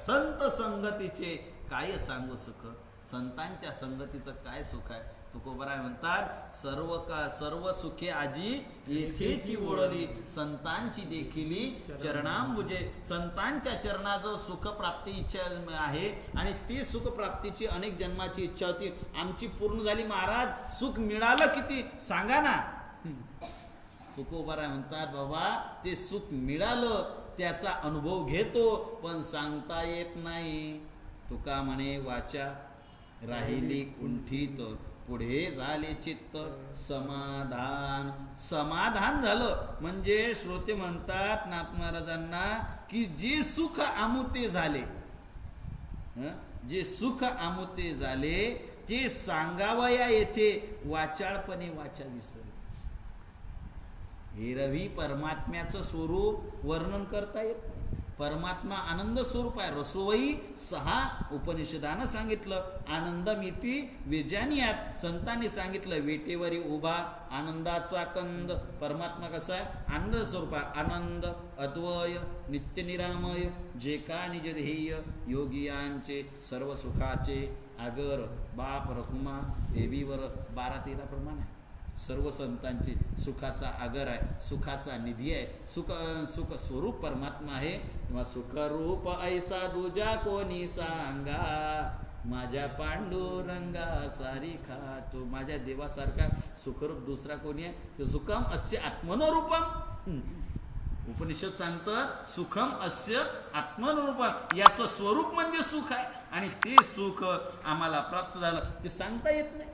संत संगतीचे काय सांगू सुख, संतांच्या संगतीचं काय सुख आहे. तुकोबराय म्हणतात सर्व सुखे आजी येथेची ओढली, संतांची देखिली चरणांबुजे. संतांच्या चरणाचं सुख प्राप्ती इच्छा आहे आणि ती सुख प्राप्तीची अनेक जन्माची इच्छा होती, आमची पूर्ण झाली. महाराज सुख मिळालं किती सांगा ना. तुकोबराय म्हणतात बाबा ते सुख मिळालं त्याचा अनुभव घेतो पण सांगता येत नाही. तुका म्हणे वाचा राहिली कुंठित, पुढे झाले चित्त समाधान. समाधान झालं म्हणजे श्रोते म्हणतात नाथ महाराजांना की जे सुख आमुते झाले, जे सुख आमुते झाले ते सांगावया येथे, वाचाळपणे वाचा विसरली. हे रवी परमात्म्याचं स्वरूप वर्णन करता येत नाही. परमात्मा आनंद स्वरूप आहे. रसोई 6 उपनिषदानं सांगितलं. आनंदमिती वेजानियात संतांनी सांगितलं. वेटेवरी उभा आनंदाचा कंद. परमात्मा कसा आहे? आनंद स्वरूप आहे. आनंद अद्वय नित्य निरामय जे का निज ध्येय योगियांचे सर्व सुखाचे आगर बाप रखुमा देवीवर 12-13 प्रमाण आहे. सर्व संतांची सुखाचा आगर आहे, सुखाचा निधी आहे, सुख स्वरूप परमात्मा आहे. किंवा सुखरूप ऐसा दुजा कोणी सांगा, माझ्या पांडुरंगा सारी खातो. माझ्या देवासारखा सुखरूप दुसरा कोणी आहे? ते सुखम अस्य आत्मनोरूपम. उपनिषद सांगतं सुखम अस्य आत्मनोरूपम. याचं स्वरूप म्हणजे सुख आहे आणि ते सुख आम्हाला प्राप्त झालं ते सांगता येत नाही.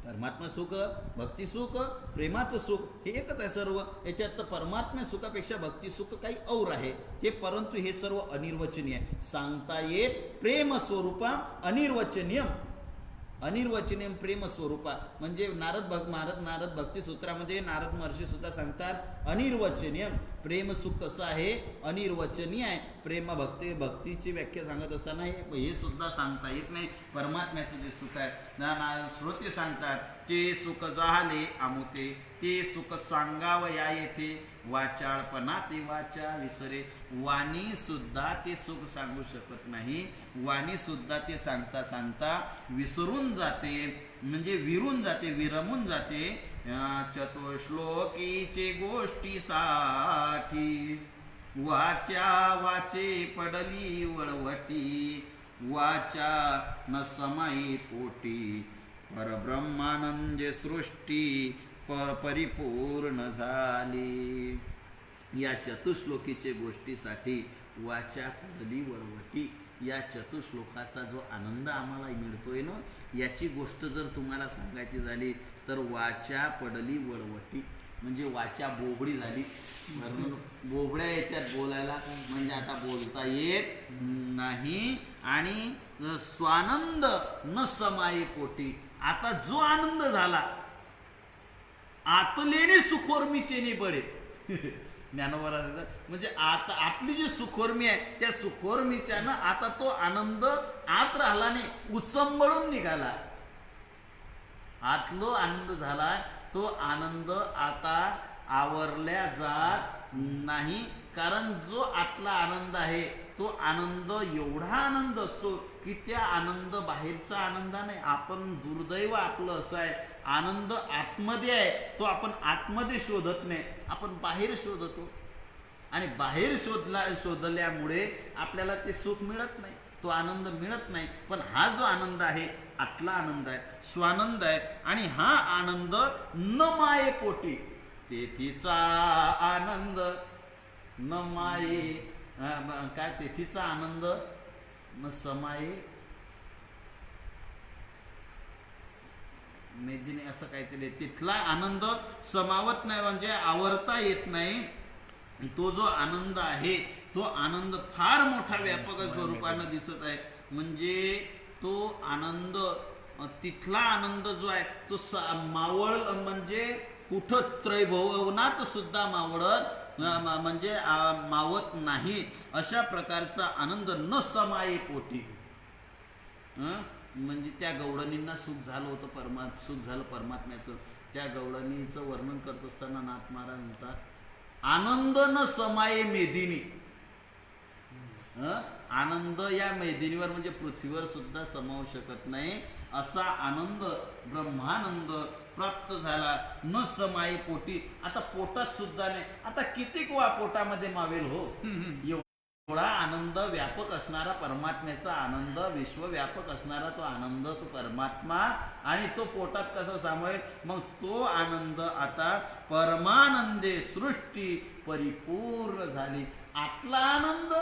परमात्मा सुख, भक्ती सुख, प्रेमाचं सुख हे एकच आहे सर्व. याच्यात तर परमात्मा सुखापेक्षा भक्ती सुख काही और आहे ते, परंतु हे सर्व अनिर्वचनीय आहे, सांगता येत. प्रेम स्वरूपा अनिर्वचनीय, अनिर्वचनीय प्रेम स्वरूपा म्हणजे नारद भक्ती सूत्रामध्ये नारद महर्षी सुद्धा सांगतात अनिर्वचनीय प्रेम सुख कसं आहे? अनिर्वचनीय आहे. प्रेम भक्तीची व्याख्या सांगत असताना हे सुद्धा सांगता येत नाही. परमात्म्याचं जे सुख आहे श्रोते सांगतात ते सुख झाले आमुते, ते सुख सांगावया येथे, वाचाळपणा ते वाचा विसरे. वाणी सुद्धा ते सुख सांगू शकत नाही. वाणी सुद्धा ते सांगता सांगता विसरून जाते, म्हणजे विरून जाते, विरमून जाते. चतुश्लोकीचे गोष्टीसाठी वाचा वाचे पडली वळवटी, वाचा न समाई पोटी, परब्रह्मानंद सृष्टी परिपूर्ण झाली. या चतुश्लोकीचे गोष्टीसाठी वाचा पडली वळवटी. या चतुश्लोकाचा जो आनंद आम्हाला मिळतोय ना, याची गोष्ट जर तुम्हाला सांगायची झाली तर वाचा पडली वळवटी. म्हणजे वाचा बोबडी झाली, म्हणून बोबड्या याच्यात बोलायला म्हणजे आता बोलता येत नाही. आणि स्वानंद न समाये पोटी, आता जो आनंद झाला आतलेने सुखोर्मीचेने बळे ज्ञानोबा म्हणजे आता आपली जी सुखोर्मी आहे त्या सुखोर्मीच्यानं आता तो आनंद आत राहिला नाही, उचंबळून निघाला. आतलो आनंद झाला तो आनंद आता आवरल्या जात नाही. कारण जो आतला आनंद आहे तो आनंद एवढा आनंद असतो की त्या आनंद बाहेरचा आनंद नाही. आपण दुर्दैव आपलं असं आहे, आनंद आतमध्ये आहे तो आपण आतमध्ये शोधत नाही, आपण बाहेर शोधतो. आणि बाहेर शोधल्यामुळे आपल्याला ते सुख मिळत नाही, तो आनंद मिळत नाही. पण हा जो आनंद आहे आतला आनंद आहे, स्वानंद आहे. आणि हा आनंद न माये पोटी, तेथीचा आनंद न माये काय तेथीचा आनंद न समाये, मेदीने असं काहीतरी, तिथला आनंद समावत नाही म्हणजे आवरता येत नाही. तो जो आनंद आहे तो आनंद फार मोठा व्यापक स्वरूपानं दिसत आहे. म्हणजे तो आनंद, तिथला आनंद जो आहे तो मावळ म्हणजे कुठं त्रैभुवनात सुद्धा मावळत म्हणजे मावत नाही, अशा प्रकारचा आनंद न समाये पोटी. म्हणजे त्या गवळणींना सुख झालं होतं, सुख झालं परमात्म्याचं. त्या गवळणीचं वर्णन करत असताना नाथ महाराज म्हणतात, आनंद न समाये मेदिनी. आनंद या मैदिनीवर म्हणजे पृथ्वीवर सुद्धा समावू शकत नाही, असा आनंद ब्रह्मानंद प्राप्त झाला न समाई पोटी. आता पोटात सुद्धा नाही, आता कितीक वा पोटामध्ये मावेल हो. एवढा आनंद व्यापक असणारा परमात्म्याचा आनंद, विश्वव्यापक असणारा तो आनंद, तो परमात्मा, आणि तो पोटात कसा सामावेल. मग तो आनंद आता परमानंदे सृष्टी परिपूर्ण झाली. आतला आनंद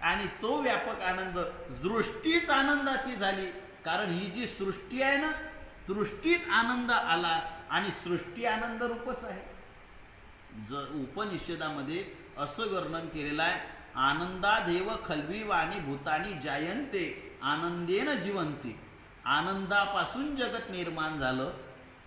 आणि तो व्यापक आनंद दृष्टीच आनंदाची झाली. कारण ही जी सृष्टी आहे ना, दृष्टीत आनंद आला आणि सृष्टी आनंद रूपच आहे. उपनिषदामध्ये असं वर्णन केलेलं आहे, आनंदादेव खल्वी वाणी भूतानी जायंते आनंदेन जिवंती. आनंदापासून जगत निर्माण झालं,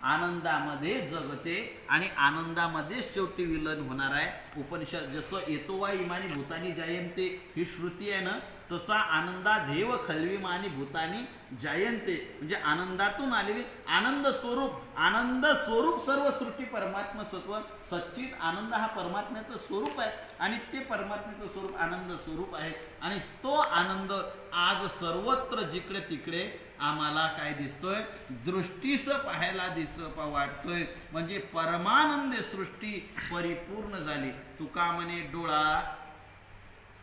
आनंदामध्ये जगते आणि आनंदामध्ये शेवटी विलीन होणार आहे. उपनिषद जसं येतो वा इमानी भूतानी जायंते ही श्रुती आहे ना, तसा आनंदादेव खल्विमानी भूतानी जायंते म्हणजे आनंदातून आलेली आनंद स्वरूप. आनंद स्वरूप सर्व सृष्टी परमात्मा सत्व सच्चित आनंद हा परमात्म्याचं स्वरूप आहे आणि ते परमात्म्याचं स्वरूप आनंद स्वरूप आहे. आणि तो आनंद आज सर्वत्र जिकडे तिकडे आम्हाला काय दिसतोय, दृष्टीस पाहायला वाटतोय. म्हणजे परमानंदे सृष्टी परिपूर्ण झाली. तुका म्हणे डोळा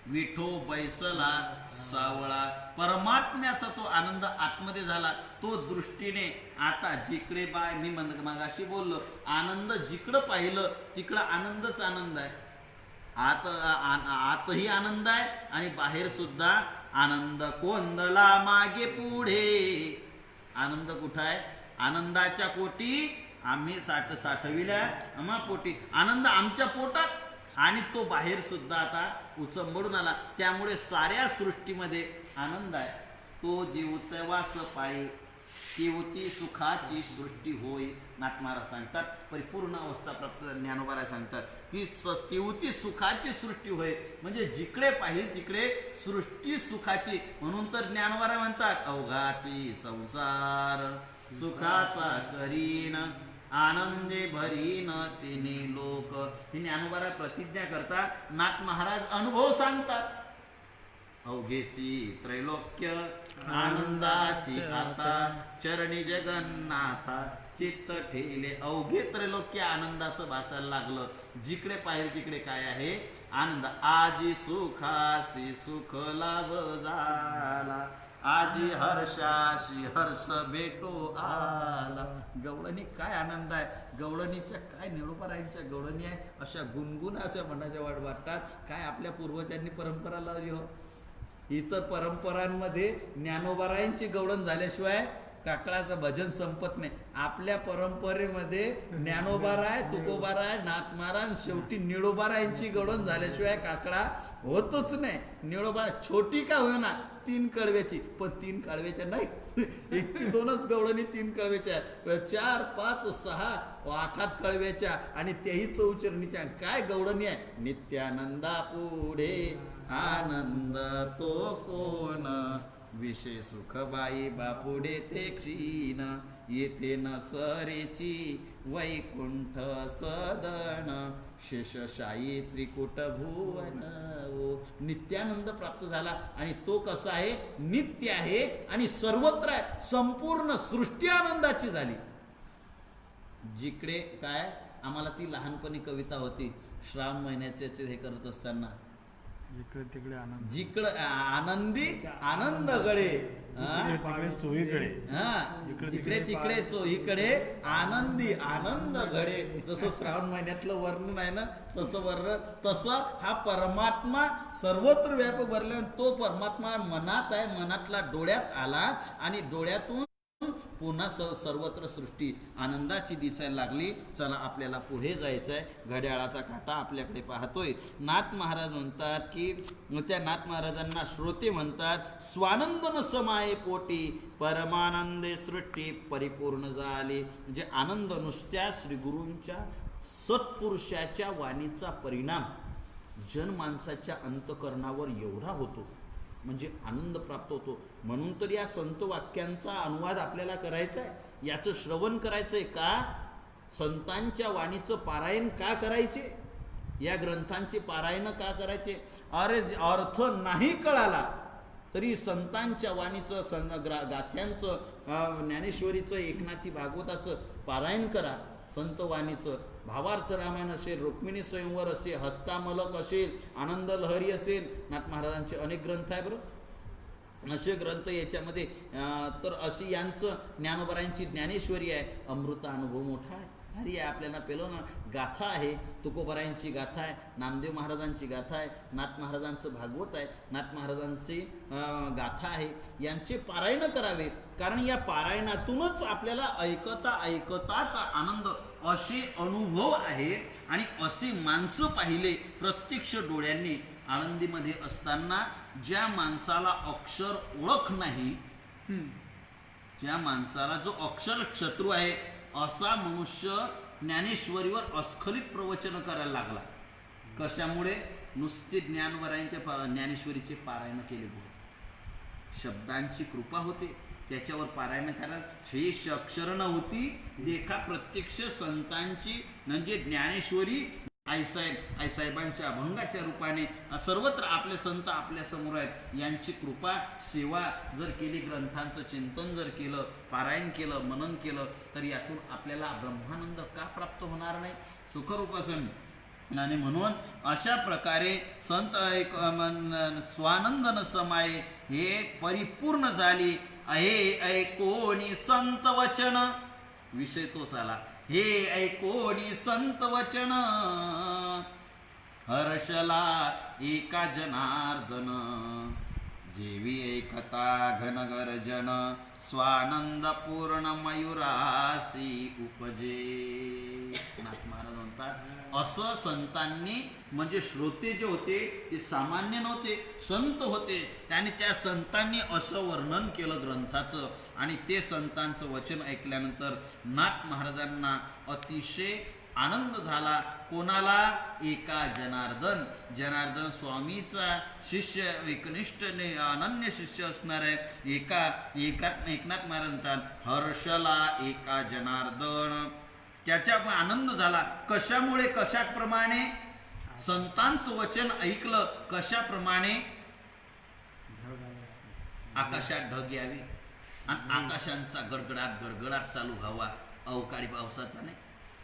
विठो बैसला सावळा. परमात्म्याचा तो आनंद आतमध्ये झाला, तो दृष्टीने आता जिकडे मी मगाशी बोललो, आनंद जिकडं पाहिलं तिकडं आनंदच आनंद आहे. आतही आनंद आहे आणि बाहेर सुद्धा आनंद. कोंदला मागे पुढे आनंद कुठं आहे, आनंदाच्या कोटी आम्ही साठविल्या पोटी. आनंद आमच्या पोटात आणि तो बाहेर सुद्धा आता उचंबडून आला. त्यामुळे साऱ्या सृष्टीमध्ये आनंद आहे. तो जीवतवास पायी तेवती सुखाची सृष्टी होय. नाथ महाराज सांगतात, परिपूर्ण अवस्था प्राप्त ज्ञानोबा सांगतात की तेवती सुखाची सृष्टी होय. म्हणजे जिकडे पाहिजे तिकडे सृष्टी सुखाची. म्हणून तर ज्ञानोबा म्हणतात, अवघाची संसार सुखाचा करीन आनंदे भरीन तिने लोक. ही ज्ञानोबा प्रतिज्ञा करतात, नाथ महाराज अनुभव सांगतात. अवघेची त्रैलोक्य आनंदाची आता चरणी जगन्नाथा चित्त ठेले. अवघे त्रैलोक्य आनंदाचं भासायला लागलं. जिकडे पाहिजे तिकडे काय आहे, आनंद. आजी सुखासी सुख लाभ झाला, आजी हर्षाशी हर्ष भेटो आला. गवळणी काय आनंद आहे, गवळणीच्या काय निरोपरायांच्या गवळणी आहे, अशा गुणगुण अशा मनाच्या वाटतात. काय आपल्या पूर्वजांनी परंपरा लावली हो. इतर परंपरांमध्ये ज्ञानोबारायांची गवळण झाल्याशिवाय काकळाचं भजन संपत नाही. आपल्या परंपरेमध्ये ज्ञानोबाराय, तुकोबाराय, नाथ महाराज, शेवटी निळोबारायांची गवळण झाल्याशिवाय काकडा होतच नाही. निळोबा छोटी का होईना 3 कळव्याची, पण 3 कळव्याच्या नाही, 1-2च गवळणी 3 कळव्याच्या, 4, 5, 6, 8 कळव्याच्या आणि तेही चौचरणीच्या. काय गवळणी आहे? नित्यानंदा पुढे आनंद तो कोण, विषय सुखबाई बापुडे ते क्षीण, येथे न सरेची वैकुंठ सदन, शेषशायी त्रिकुट भुवन. नित्यानंद प्राप्त झाला आणि तो कसा आहे? नित्य आहे आणि सर्वत्र आहे. संपूर्ण सृष्टी आनंदाची झाली. जिकडे काय आम्हाला ती लहानपणी कविता होती श्रावण महिन्याचे हे करत असताना, जिकडे तिकडे आनंद, जिकडं आनंदी आनंद गळे, तिकडे चोहीकडे, जिकडे तिकडे चोहीकडे आनंदी आनंद घडे. जसं श्रावण महिन्यातलं वर्णन आहे ना, तसं हा परमात्मा सर्वत्र व्यापक भरला. तो परमात्मा मनात आहे, मनातला डोळ्यात आला आणि डोळ्यातून पुन्हा सर्वत्र सृष्टी आनंदाची दिसायला लागली. चला आपल्याला पुढे जायचं आहे. घड्याळाचा काटा आपल्याकडे पाहतोय. नाथ महाराज म्हणतात की त्या नाथ महाराजांना श्रोते म्हणतात, स्वानंदन समाये पोटी परमानंदे सृष्टी परिपूर्ण झाली. म्हणजे आनंद नुसत्या श्री गुरूंच्या सत्पुरुषाच्या वाणीचा परिणाम जनमानसाच्या अंतकरणावर एवढा होतो, म्हणजे आनंद प्राप्त होतो. म्हणून तर या संत वाक्यांचा अनुवाद आपल्याला करायचा आहे, याचं श्रवण करायचंय. का? संतांच्या वाणीचं पारायण का करायचे, या ग्रंथांचे पारायण का करायचे? अरे अर्थ नाही कळाला तरी संतांच्या वाणीचं, गाथ्यांचं, ज्ञानेश्वरीचं, एकनाथी भागवताचं पारायण करा. संत वाणीचं भावार्थ रामायण असेल, रुक्मिणी स्वयंवर असेल, हस्तामलक असेल, आनंद लहरी असेल, नाथ महाराजांचे अनेक ग्रंथ आहे बरं. असे ग्रंथ याच्यामध्ये तर अशी यांचं ज्ञानोबरायांची ज्ञानेश्वरी आहे, अमृत अनुभव मोठा आहे. हरी आहे आपल्याला पेलो ना. गाथा आहे, तुकोबरायांची गाथा आहे, नामदेव महाराजांची गाथा आहे, नाथ महाराजांचं भागवत आहे, नाथ महाराजांची गाथा आहे. यांचे पारायण करावे, कारण या पारायणातूनच आपल्याला ऐकताच आनंद असे अनुभव आहे. आणि असे माणसं पाहिले प्रत्यक्ष डोळ्यांनी. आळंदीमध्ये असताना ज्या माणसाला अक्षर ओळख नाही, ज्या माणसाला जो अक्षर शत्रू आहे, असा मनुष्य ज्ञानेश्वरीवर अस्खलित प्रवचन करायला लागला. कशामुळे? नुसते ज्ञानवरायांच्या ज्ञानेश्वरीचे पारायण केले. शब्दांची कृपा होते, त्याच्यावर पारायण करा. शेष अक्षर नव्हती, देखा प्रत्यक्ष संतांची म्हणजे ज्ञानेश्वरी आईसाहेबांच्या अभंगाच्या रूपाने सर्वत्र आपले संत आपल्या समोर आहेत. यांची कृपा सेवा जर केली, ग्रंथांचं चिंतन जर केलं, पारायण केलं, मनन केलं, तर यातून आपल्याला ब्रह्मानंद का प्राप्त होणार नाही? सुखरूप असून. आणि म्हणून अशा प्रकारे संत स्वानंदन समाये हे परिपूर्ण झाली. ऐकोणी संत वचन, विषय तोच आला. हे ऐकोणी संत वचन, हर्षला एका जनार्दन, जेवी ऐकता घन गर्जन, स्वानंद पूर्ण मयुरासी उपजे. नाथ महाराज म्हणतात असं संतांनी, म्हणजे श्रोते जे होते ते सामान्य नव्हते, संत होते. आणि त्या संतांनी असं वर्णन केलं ग्रंथाचं. आणि ते संतांचं वचन ऐकल्यानंतर नाथ महाराजांना अतिशय आनंद झाला. कोणाला? एका जनार्दन, जनार्दन स्वामीचा शिष्य, एकनिष्ठ अनन्य शिष्य असणार आहे. एकनाथ महाराज म्हणतात हर्षला एका जनार्दन, त्याच्या आनंद झाला. कशामुळे? कशाप्रमाणे? संतांचं वचन ऐकलं. कशाप्रमाणे? आकाशात ढग यावे आणि आकाशांचा गडगडाट चालू व्हावा. अवकाळी पावसाचा नाही,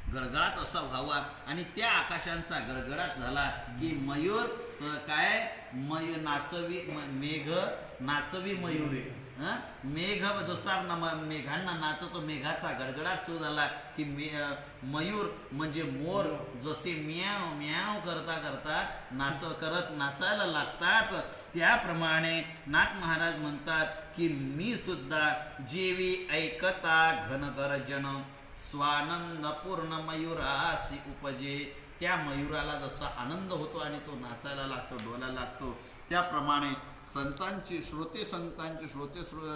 गडगडाट असा व्हावा आणि त्या आकाशांचा गडगडाट झाला की मयूर काय नाचवी मेघ नाचवी मयुरे मेघ जसा मेघांना नाचतो मेघाचा गडगडाट सुरू झाला की मयूर म्हणजे मोर जसे म्याव म्याव करता करता नाचायला लागतात त्याप्रमाणे नाथ महाराज म्हणतात की मी सुद्धा जेवी ऐकता घन गर्जन स्वानंद पूर्ण मयुरासी उपजे त्या मयुराला जसा आनंद होतो आणि तो नाचायला लागतो डोलायला लागतो त्याप्रमाणे संतांची श्रोते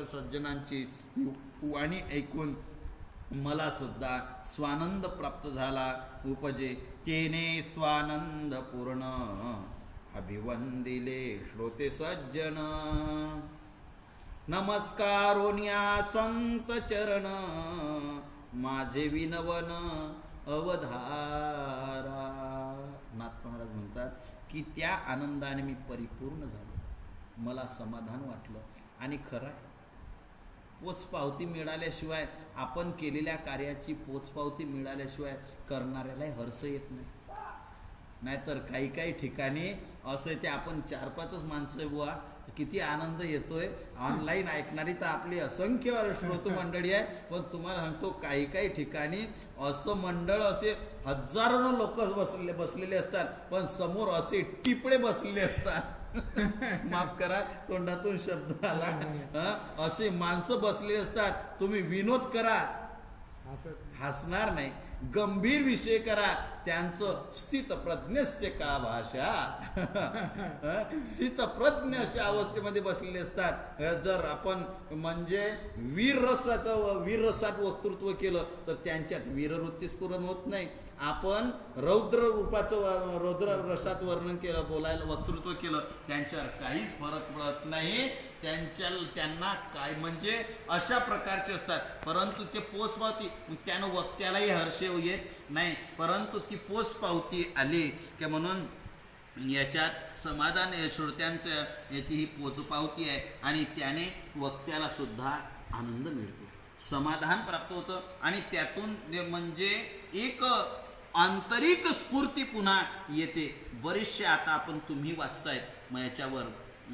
सज्जनांची वाणी ऐकून मला सुद्धा स्वानंद प्राप्त झाला उपजे तेने स्वानंद पूर्ण अभिवंदिले श्रोते सज्जन नमस्कारोन्या संत चरण माझे विनवन अवधारा. नाथ महाराज म्हणतात की त्या आनंदाने मी परिपूर्ण झालो मला समाधान वाटलं आणि खरं आहे पोचपावती मिळाल्याशिवाय आपण केलेल्या कार्याची पोचपावती मिळाल्याशिवाय करणाऱ्यालाही हर्ष येत नाही. नाहीतर काही ठिकाणी असं ते आपण 4-5च माणसं बुवा किती आनंद येतोय ऑनलाईन ऐकणारी तर आपली असंख्य श्रोतू मंडळी आहे पण तुम्हाला सांगतो काही ठिकाणी असं मंडळ असे हजारो लोक बसलेले असतात पण समोर असे टिपळे बसलेले असतात माफ करा तोंडातून शब्द आला असे माणसं बसलेले असतात तुम्ही विनोद करा हसणार नाही गंभीर विषय करा त्यांचं स्थितप्रज्ञस्य का भाषा स्थितप्रज्ञ अशा अवस्थेमध्ये बसलेले असतात. जर आपण म्हणजे वीर रसात वक्तृत्व केलं तर त्यांच्यात वीरवृत्ती स्फुरण होत नाही. आपण रौद्र रसात वर्णन केलं बोलायला वक्तृत्व केलं त्यांच्यावर काहीच फरक पडत नाही. त्यांना काय म्हणजे अशा प्रकारचे असतात परंतु ते पोचपावती त्यानं वक्त्यालाही हर्ष येत नाही परंतु ती पोचपावती आली की म्हणून याच्यात समाधान श्रोत्यांचं याची ही पोचपावती आहे आणि त्याने वक्त्याला सुद्धा आनंद मिळतो समाधान प्राप्त होतं आणि त्यातून म्हणजे एक आंतरिक स्फूर्ती पुन्हा येते. बरेचसे आता आपण तुम्ही वाचतायत मग याच्यावर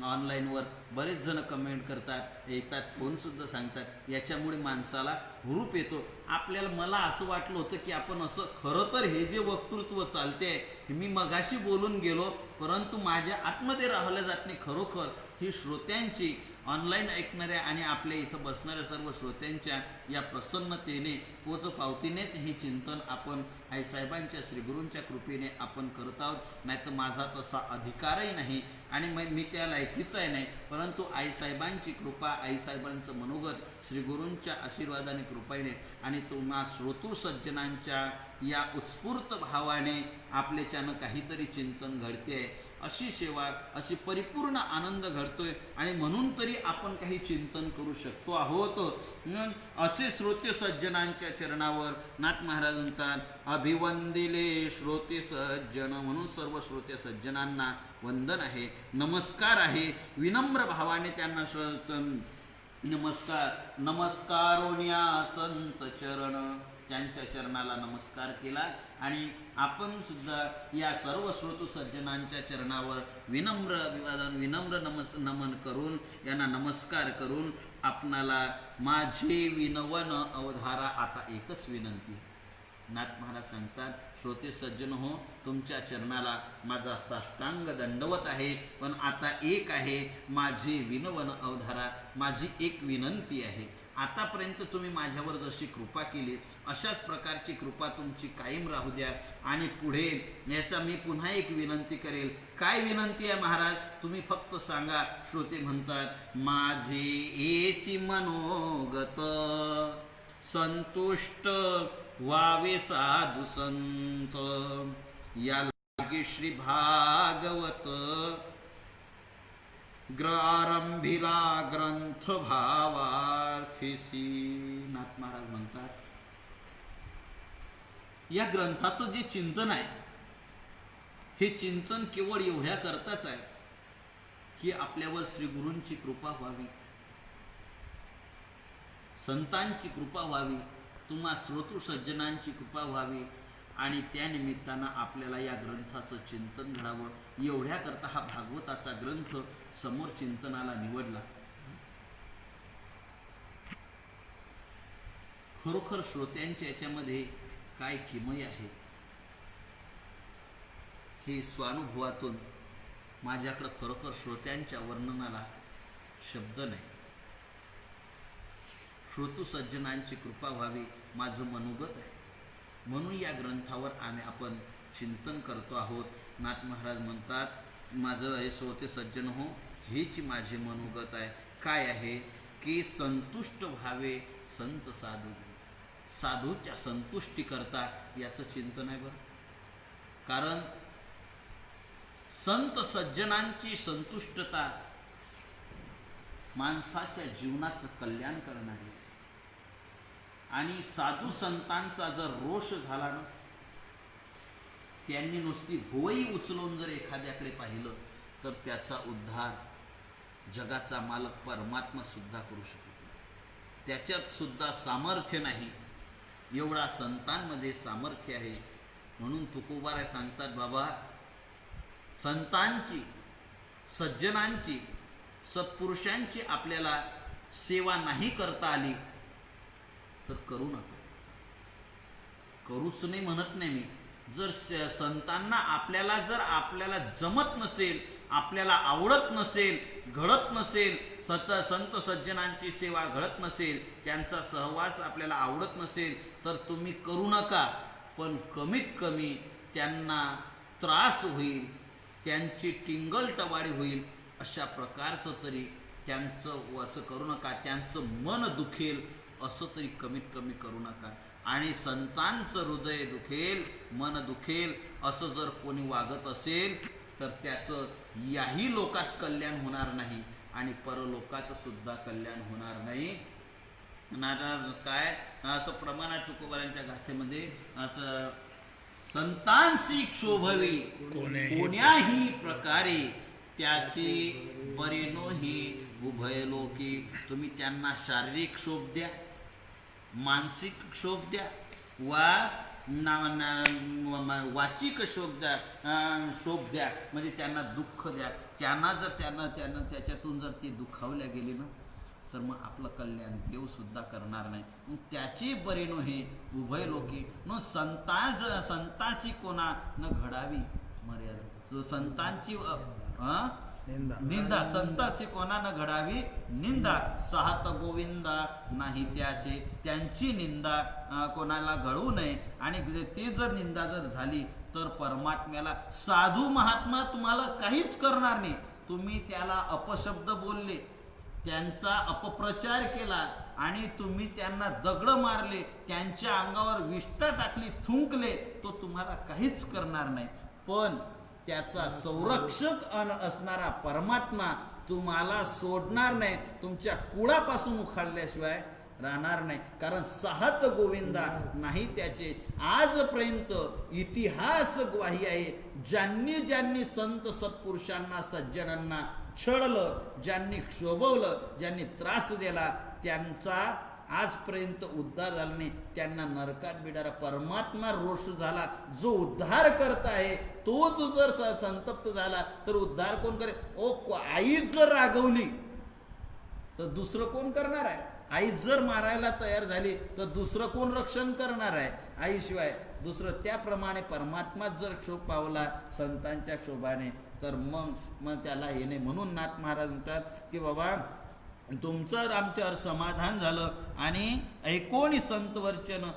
ऑनलाईनवर बरेच जण कमेंट करतात येतात फोन सुद्धा सांगतात याच्यामुळे माणसाला हुरूप येतो. आपल्याला मला असं वाटलं होतं की आपण असं खरं तर हे जे वक्तृत्व चालते मी मगाशी बोलून गेलो परंतु माझ्या आतमध्ये राहिलं जात नाही. खरोखर ही श्रोत्यांची ऑनलाईन ऐकणाऱ्या आणि आपल्या इथं बसणाऱ्या सर्व श्रोत्यांच्या या प्रसन्नतेने पोचपावतीनेच ही चिंतन आपण आईसाहेबांच्या श्रीगुरूंच्या कृपेने आपण करत आहोत. नाही तर माझा तसा अधिकारही नाही आणि मी त्या लायकीचाही नाही परंतु आईसाहेबांची कृपा आईसाहेबांचं मनोगत श्रीगुरूंच्या आशीर्वादाने कृपेने आणि तुम्हा श्रोतू सज्जनांच्या या उत्स्फूर्त भावाने आपल्याच्यानं काहीतरी चिंतन घडते अशी सेवा अशी परिपूर्ण आनंद घडतोय आणि म्हणून तरी आपण काही चिंतन करू शकतो आहोत. असे श्रोते सज्जनांच्या चरणावर नाथ महाराज म्हणतात अभिवंदिले श्रोते सज्जन म्हणून सर्व श्रोते सज्जनांना वंदन आहे नमस्कार आहे विनम्र भावाने त्यांना नमस्कारोन्या संत चरण त्यांच्या चरणाला नमस्कार केला आणि आपण सुद्धा या सर्व श्रोतू सज्जनांच्या चरणावर विनम्र नमन करून यांना नमस्कार करून आपणाला माझे विनवन अवधारा. आता एकच विनंती नाथ महाराज सांगतात श्रोते सज्जन हो तुमच्या चरणाला माझा साष्टांग दंडवत आहे पण आता एक आहे माझे विनवन अवधारा. माझी एक विनंती आहे आतापर्यंत तुम्ही माझ्यावर जशी कृपा केली अशाच प्रकारची कृपा तुमची कायम राहू द्या आणि पुढे याचा मी पुन्हा एक विनंती करेल. काय विनंती आहे महाराज तुम्ही फक्त सांगा. श्रोते म्हणतात माझे एची मनोगत संतुष्ट वावे साधू संत या लागे श्री भागवत आरंभिला ग्रंथ भावार्थीसी. नाथ महाराज म्हणतात या ग्रंथाचं जे चिंतन आहे हे चिंतन केवळ एवढ्या करताच आहे की आपल्यावर श्री गुरूंची कृपा व्हावी संतांची कृपा व्हावी तुम्हा श्रोतू सज्जनांची कृपा व्हावी आणि त्या निमित्तानं आपल्याला या ग्रंथाचं चिंतन घडावं, एवढ्याकरता हा भागवताचा ग्रंथ समोर चिंतनाला निवडला. खरोखर श्रोत्यांच्या याच्यामध्ये काय किमय आहे हे स्वानुभवातून माझ्याकडं खरोखर श्रोत्यांच्या वर्णनाला शब्द नाही. श्रोतू सज्जनांची कृपा व्हावी माझं मनोगत आहे. म्हणून या ग्रंथावर आपण चिंतन करतो आहोत. नाथ महाराज म्हणतात, माझं हे श्रोते सज्जन हो, हेच माझे मनोगत आहे. काय आहे की संतुष्ट व्हावे संत साधू, साधूच्या संतुष्टी करता याचं चिंतन आहे बरं. कारण संत सज्जनांची संतुष्टता माणसाच्या जीवनाचं कल्याण करणारी. आणि साधू संतांचा जर रोष झाला ना, त्यांनी नुसती भोई उचलून जर एखाद्याकडे पाहिलं तर त्याचा उद्धार जगाचा मालक परमात्मा सुद्धा करू शकतो. त्याच्यात सुद्धा सामर्थ्य नाही, एवढा संतांमध्ये सामर्थ्य आहे. म्हणून तुकोबाराय सांगतात, बाबा संतांची, सज्जनांची, सत्पुरुषांची आपल्याला सेवा नाही करता आली तर करू नका. करूच नाही म्हणत नाही मी. जर संतांना आपल्याला जमत नसेल, आपल्याला आवडत नसेल, घडत नसेल, संत सज्जनांची सेवा घडत नसेल, त्यांचा सहवास आपल्याला आवडत नसेल तर तुम्ही करू नका. पण कमीत कमी त्यांना त्रास होईल, त्यांची टिंगलटवाडी होईल अशा प्रकारचं तरी त्यांचं असं करू नका. त्यांचं मन दुखेल असं तरी कमीत कमी करू नका. आणि संतांचं हृदय दुखेल, मन दुखेल असं जर कोणी वागत असेल तर त्याचं याही लोकात कल्याण होणार नाही आणि परलोकात सुद्धा कल्याण होणार नाही. काय असं प्रमाण आहे तुकोबारांच्या गाथेमध्ये, असं संतांशी क्षोभवी कोण्याही प्रकारे त्याची बरेनोही उभय लोकी. तुम्ही त्यांना शारीरिक क्षोभ द्या, मानसिक क्षोभ द्या, वाचिक क्षोभ द्या, म्हणजे त्यांना दुःख द्या. त्यांना त्याच्यातून जर ते दुखावल्या गेले ना तर मग आपलं कल्याण देव सुद्धा करणार नाही. मग त्याची बरेनो हे उभय लोकी न संताची कोणा न घडावी मर्यादा. संतांची निंदा, संताची कोणा न घडावी निंदा. साहत गोविंदा नाही त्याचे, त्यांची निंदा कोणाला घडवू नये. आणि ते जर निंदा जर झाली तर परमात्म्याला, साधू महात्मा तुम्हाला काहीच करणार नाही. तुम्ही त्याला अपशब्द बोलले, त्यांचा अपप्रचार केला आणि तुम्ही त्यांना दगड मारले, त्यांच्या अंगावर विष्ठा टाकली, थुंकले, तो तुम्हाला काहीच करणार नाही. पण त्याचा संरक्षक असणारा परमात्मा तुम्हाला सोडणार नाही, तुमच्या कुळापासून उखाडल्याशिवाय राहणार नाही. कारण साहत गोविंदा नाही त्याचे. आजपर्यंत इतिहास ग्वाही आहे, ज्यांनी संत सत्पुरुषांना, सज्जनांना छळलं, ज्यांनी क्षोभवलं, ज्यांनी त्रास दिला, त्यांचा आजपर्यंत उद्धार झाला नाही. त्यांना नरकात बिडारा परमात्मा रोष झाला. जो उद्धार करता आहे तोच जर संतप्त झाला तर उद्धार कोण करेल? आईच जर रागवली तर दुसरं कोण करणार आहे? आई जर मारायला तयार झाली तर दुसरं कोण रक्षण करणार आहे? आईशिवाय दुसरं. त्याप्रमाणे परमात्मा जर क्षोभ पावला संतांच्या क्षोभाने तर मग त्याला हे नाही. म्हणून नाथ महाराज म्हणतात की बाबा तुमचं आमच्यावर समाधान झालं आणि ऐकोणी संत वचन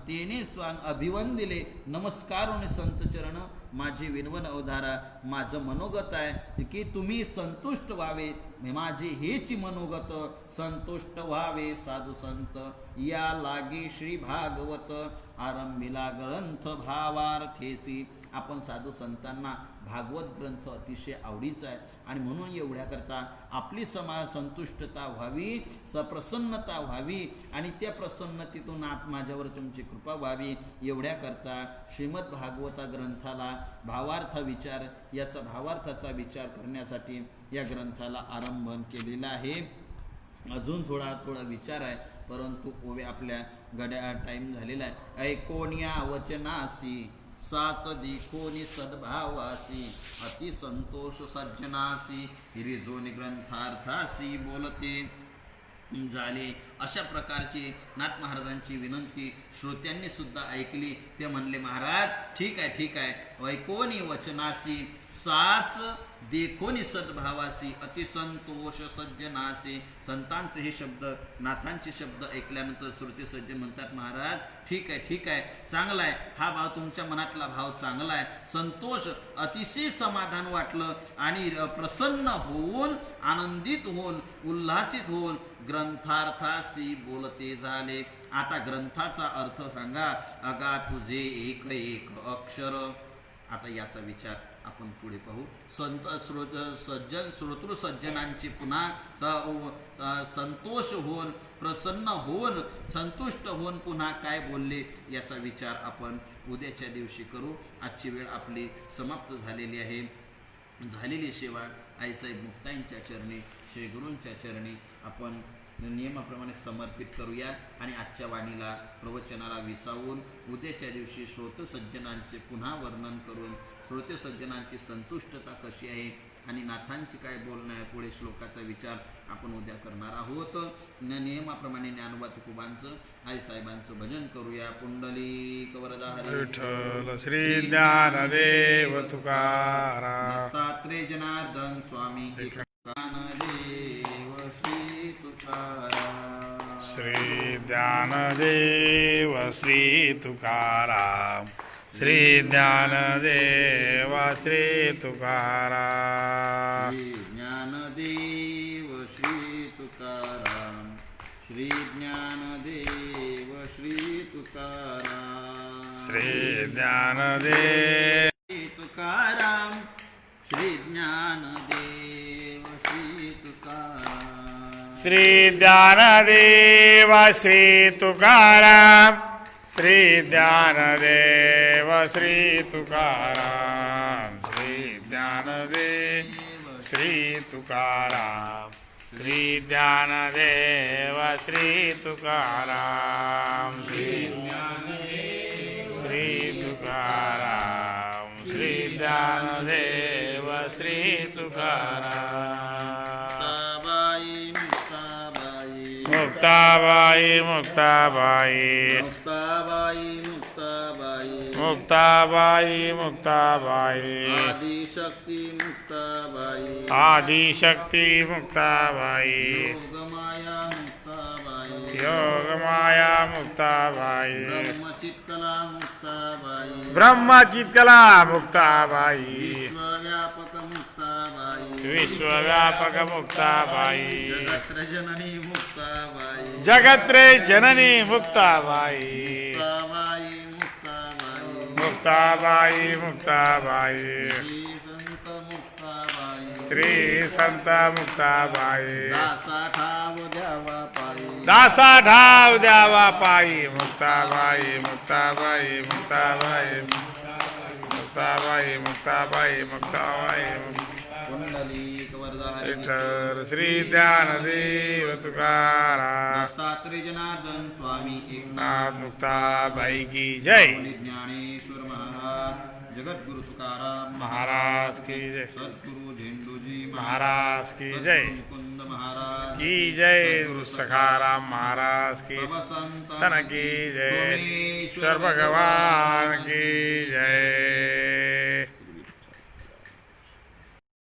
तेने स्वांग अभिवंदिले नमस्कारोनी संत चरण माझे विनवन अवधारा. माझं मनोगत आहे की तुम्ही संतुष्ट व्हावे, माझे हेच मनोगत. संतुष्ट व्हावे साधू संत या लागे श्री भागवत आरंभिला ग्रंथ भावार्थेसी. आपण साधू संतांना भागवत ग्रंथ अतिशय आवडीचा आहे आणि म्हणून एवढ्याकरता आपली संतुष्टता व्हावी, प्रसन्नता व्हावी आणि त्या प्रसन्नतेतून माझ्यावर तुमची कृपा व्हावी एवढ्याकरता श्रीमद भागवता ग्रंथाला भावार्थाचा विचार करण्यासाठी या ग्रंथाला आरंभ केलेला आहे. अजून थोडा विचार आहे, परंतु ओवे आपल्या गड्या टाईम झालेला आहे. ऐकोन या वचनासी साच दिखोनी सद्भावासी अति संतोष सज्जनासी हिरिजोन ग्रंथार्थासी बोलते झाले. अशा प्रकारची नाथ महाराजांची विनंती श्रोत्यांनी सुद्धा ऐकली. ते म्हणले, महाराज ठीक आहे, ऐकोनी वचनासी साच देखोनी सद्भावासी अतिसंतोष सज्जनासी. संतांचे हे शब्द, नाथांचे शब्द ऐकल्यानंतर श्रोते सज्जन म्हणतात, महाराज ठीक आहे, चांगला आहे, हा भाव तुमच्या मनातला भाव चांगला आहे. संतोष, अतिशय समाधान वाटलं आणि प्रसन्न होऊन, आनंदित होऊन, उल्हासित होऊन ग्रंथार्थाशी बोलते झाले. आता ग्रंथाचा अर्थ सांगा. अगा तुझे एक एक अक्षर. आता याचा विचार आपण पुढे पाहू. संत श्रोतृ सज्जनांचे पुन्हा संतोष होऊन, प्रसन्न होऊन, संतुष्ट होऊन पुन्हा काय बोलले याचा विचार आपण उद्याच्या दिवशी करू. आजची वेळ आपली समाप्त झालेली आहे. झालेली सेवा आईसाहेब मुक्ताईंच्या चरणी, श्री गुरूंच्या चरणी आपण नियमाप्रमाणे समर्पित करूया आणि आजच्या वाणीला, प्रवचनाला विसावून उद्याच्या दिवशी श्रोत सज्जनांचे पुन्हा वर्णन करून श्रोते सज्जनांची संतुष्टता कशी आहे आणि नाथांची काय बोलणं आहे पुढे श्लोकाचा विचार आपण उद्या करणार आहोत. नियमाप्रमाणे ज्ञानोबा तुकोबांचं, आईसाहेबांचं भजन करूया. पुंडलिक वरदा हरी विठ्ठल श्री ज्ञानदेव तुकाराम दत्तात्रेय जनार्दन स्वामी ज्ञानदेव श्री तुकाराम. श्री ज्ञानदेव श्री तुकाराम. श्री ज्ञानदेव श्री तुकाराम. श्री ज्ञानदेव श्री तुकाराम. श्री ज्ञानदेव श्री तुकाराम. श्री ज्ञानदेव श्री तुकाराम. श्री ज्ञानदेव श्री तुकाराम. श्री ज्ञानदेव श्री तुकाराम. श्री ज्ञानदेव श्री तुकाराम. श्री ज्ञानदेव श्री तुकाराम. श्री ज्ञानदेव श्री तुकाराम. श्री ज्ञानदेव श्री तुकाराम. श्री ज्ञानदेव श्री तुकाराम. मुक्ताबाई मुक्ताबाई मुक्ताबाई मुक्ताबाई मुक्ताबाई आदिशक्ती मुक्ताबाई आदिशक्ती मुक्ताबाई योगमाया मुक्ताबाई योगमाया मुक्ताबाई ब्रह्मचित्कला मुक्ताबाई ब्रह्मचित्कला मुक्ताबाई विश्वव्यापक मुक्ताबाई विश्वव्यापक मुक्ताबाई जगत्र जननी मुक्ताबाई जगत्रे जननी मुक्ताबाई मुक्ताबाई मुक्ताबाई मुक्ताबाई मुक्ताबाई श्री संत मुक्ताबाई श्री संत मुक्ताबाई दासा ठाव द्यावा पायी दासा ठाव द्यावा पायी मुक्ताबाई मुक्ताबाई मुक्ताबाई मुक्ताबाई मुक्ताबाई मुक्ताबाई पुंडलिक वरदाहरी विठ्ठल श्री ज्ञानदेव तुकाराम दत्तात्रेय जनार्दन स्वामी एकनाथ नाथ मुक्ताबाई की जय. ज्ञानेश्वर महाराज जगद्गुरु तुकाराम महाराज की जय. सद्गुरु झेंडूजी महाराज की जय. मुकुंद महाराज की जय. सखाराम महाराज की सब संत तन की जय. ईश्वर भगवान की जय.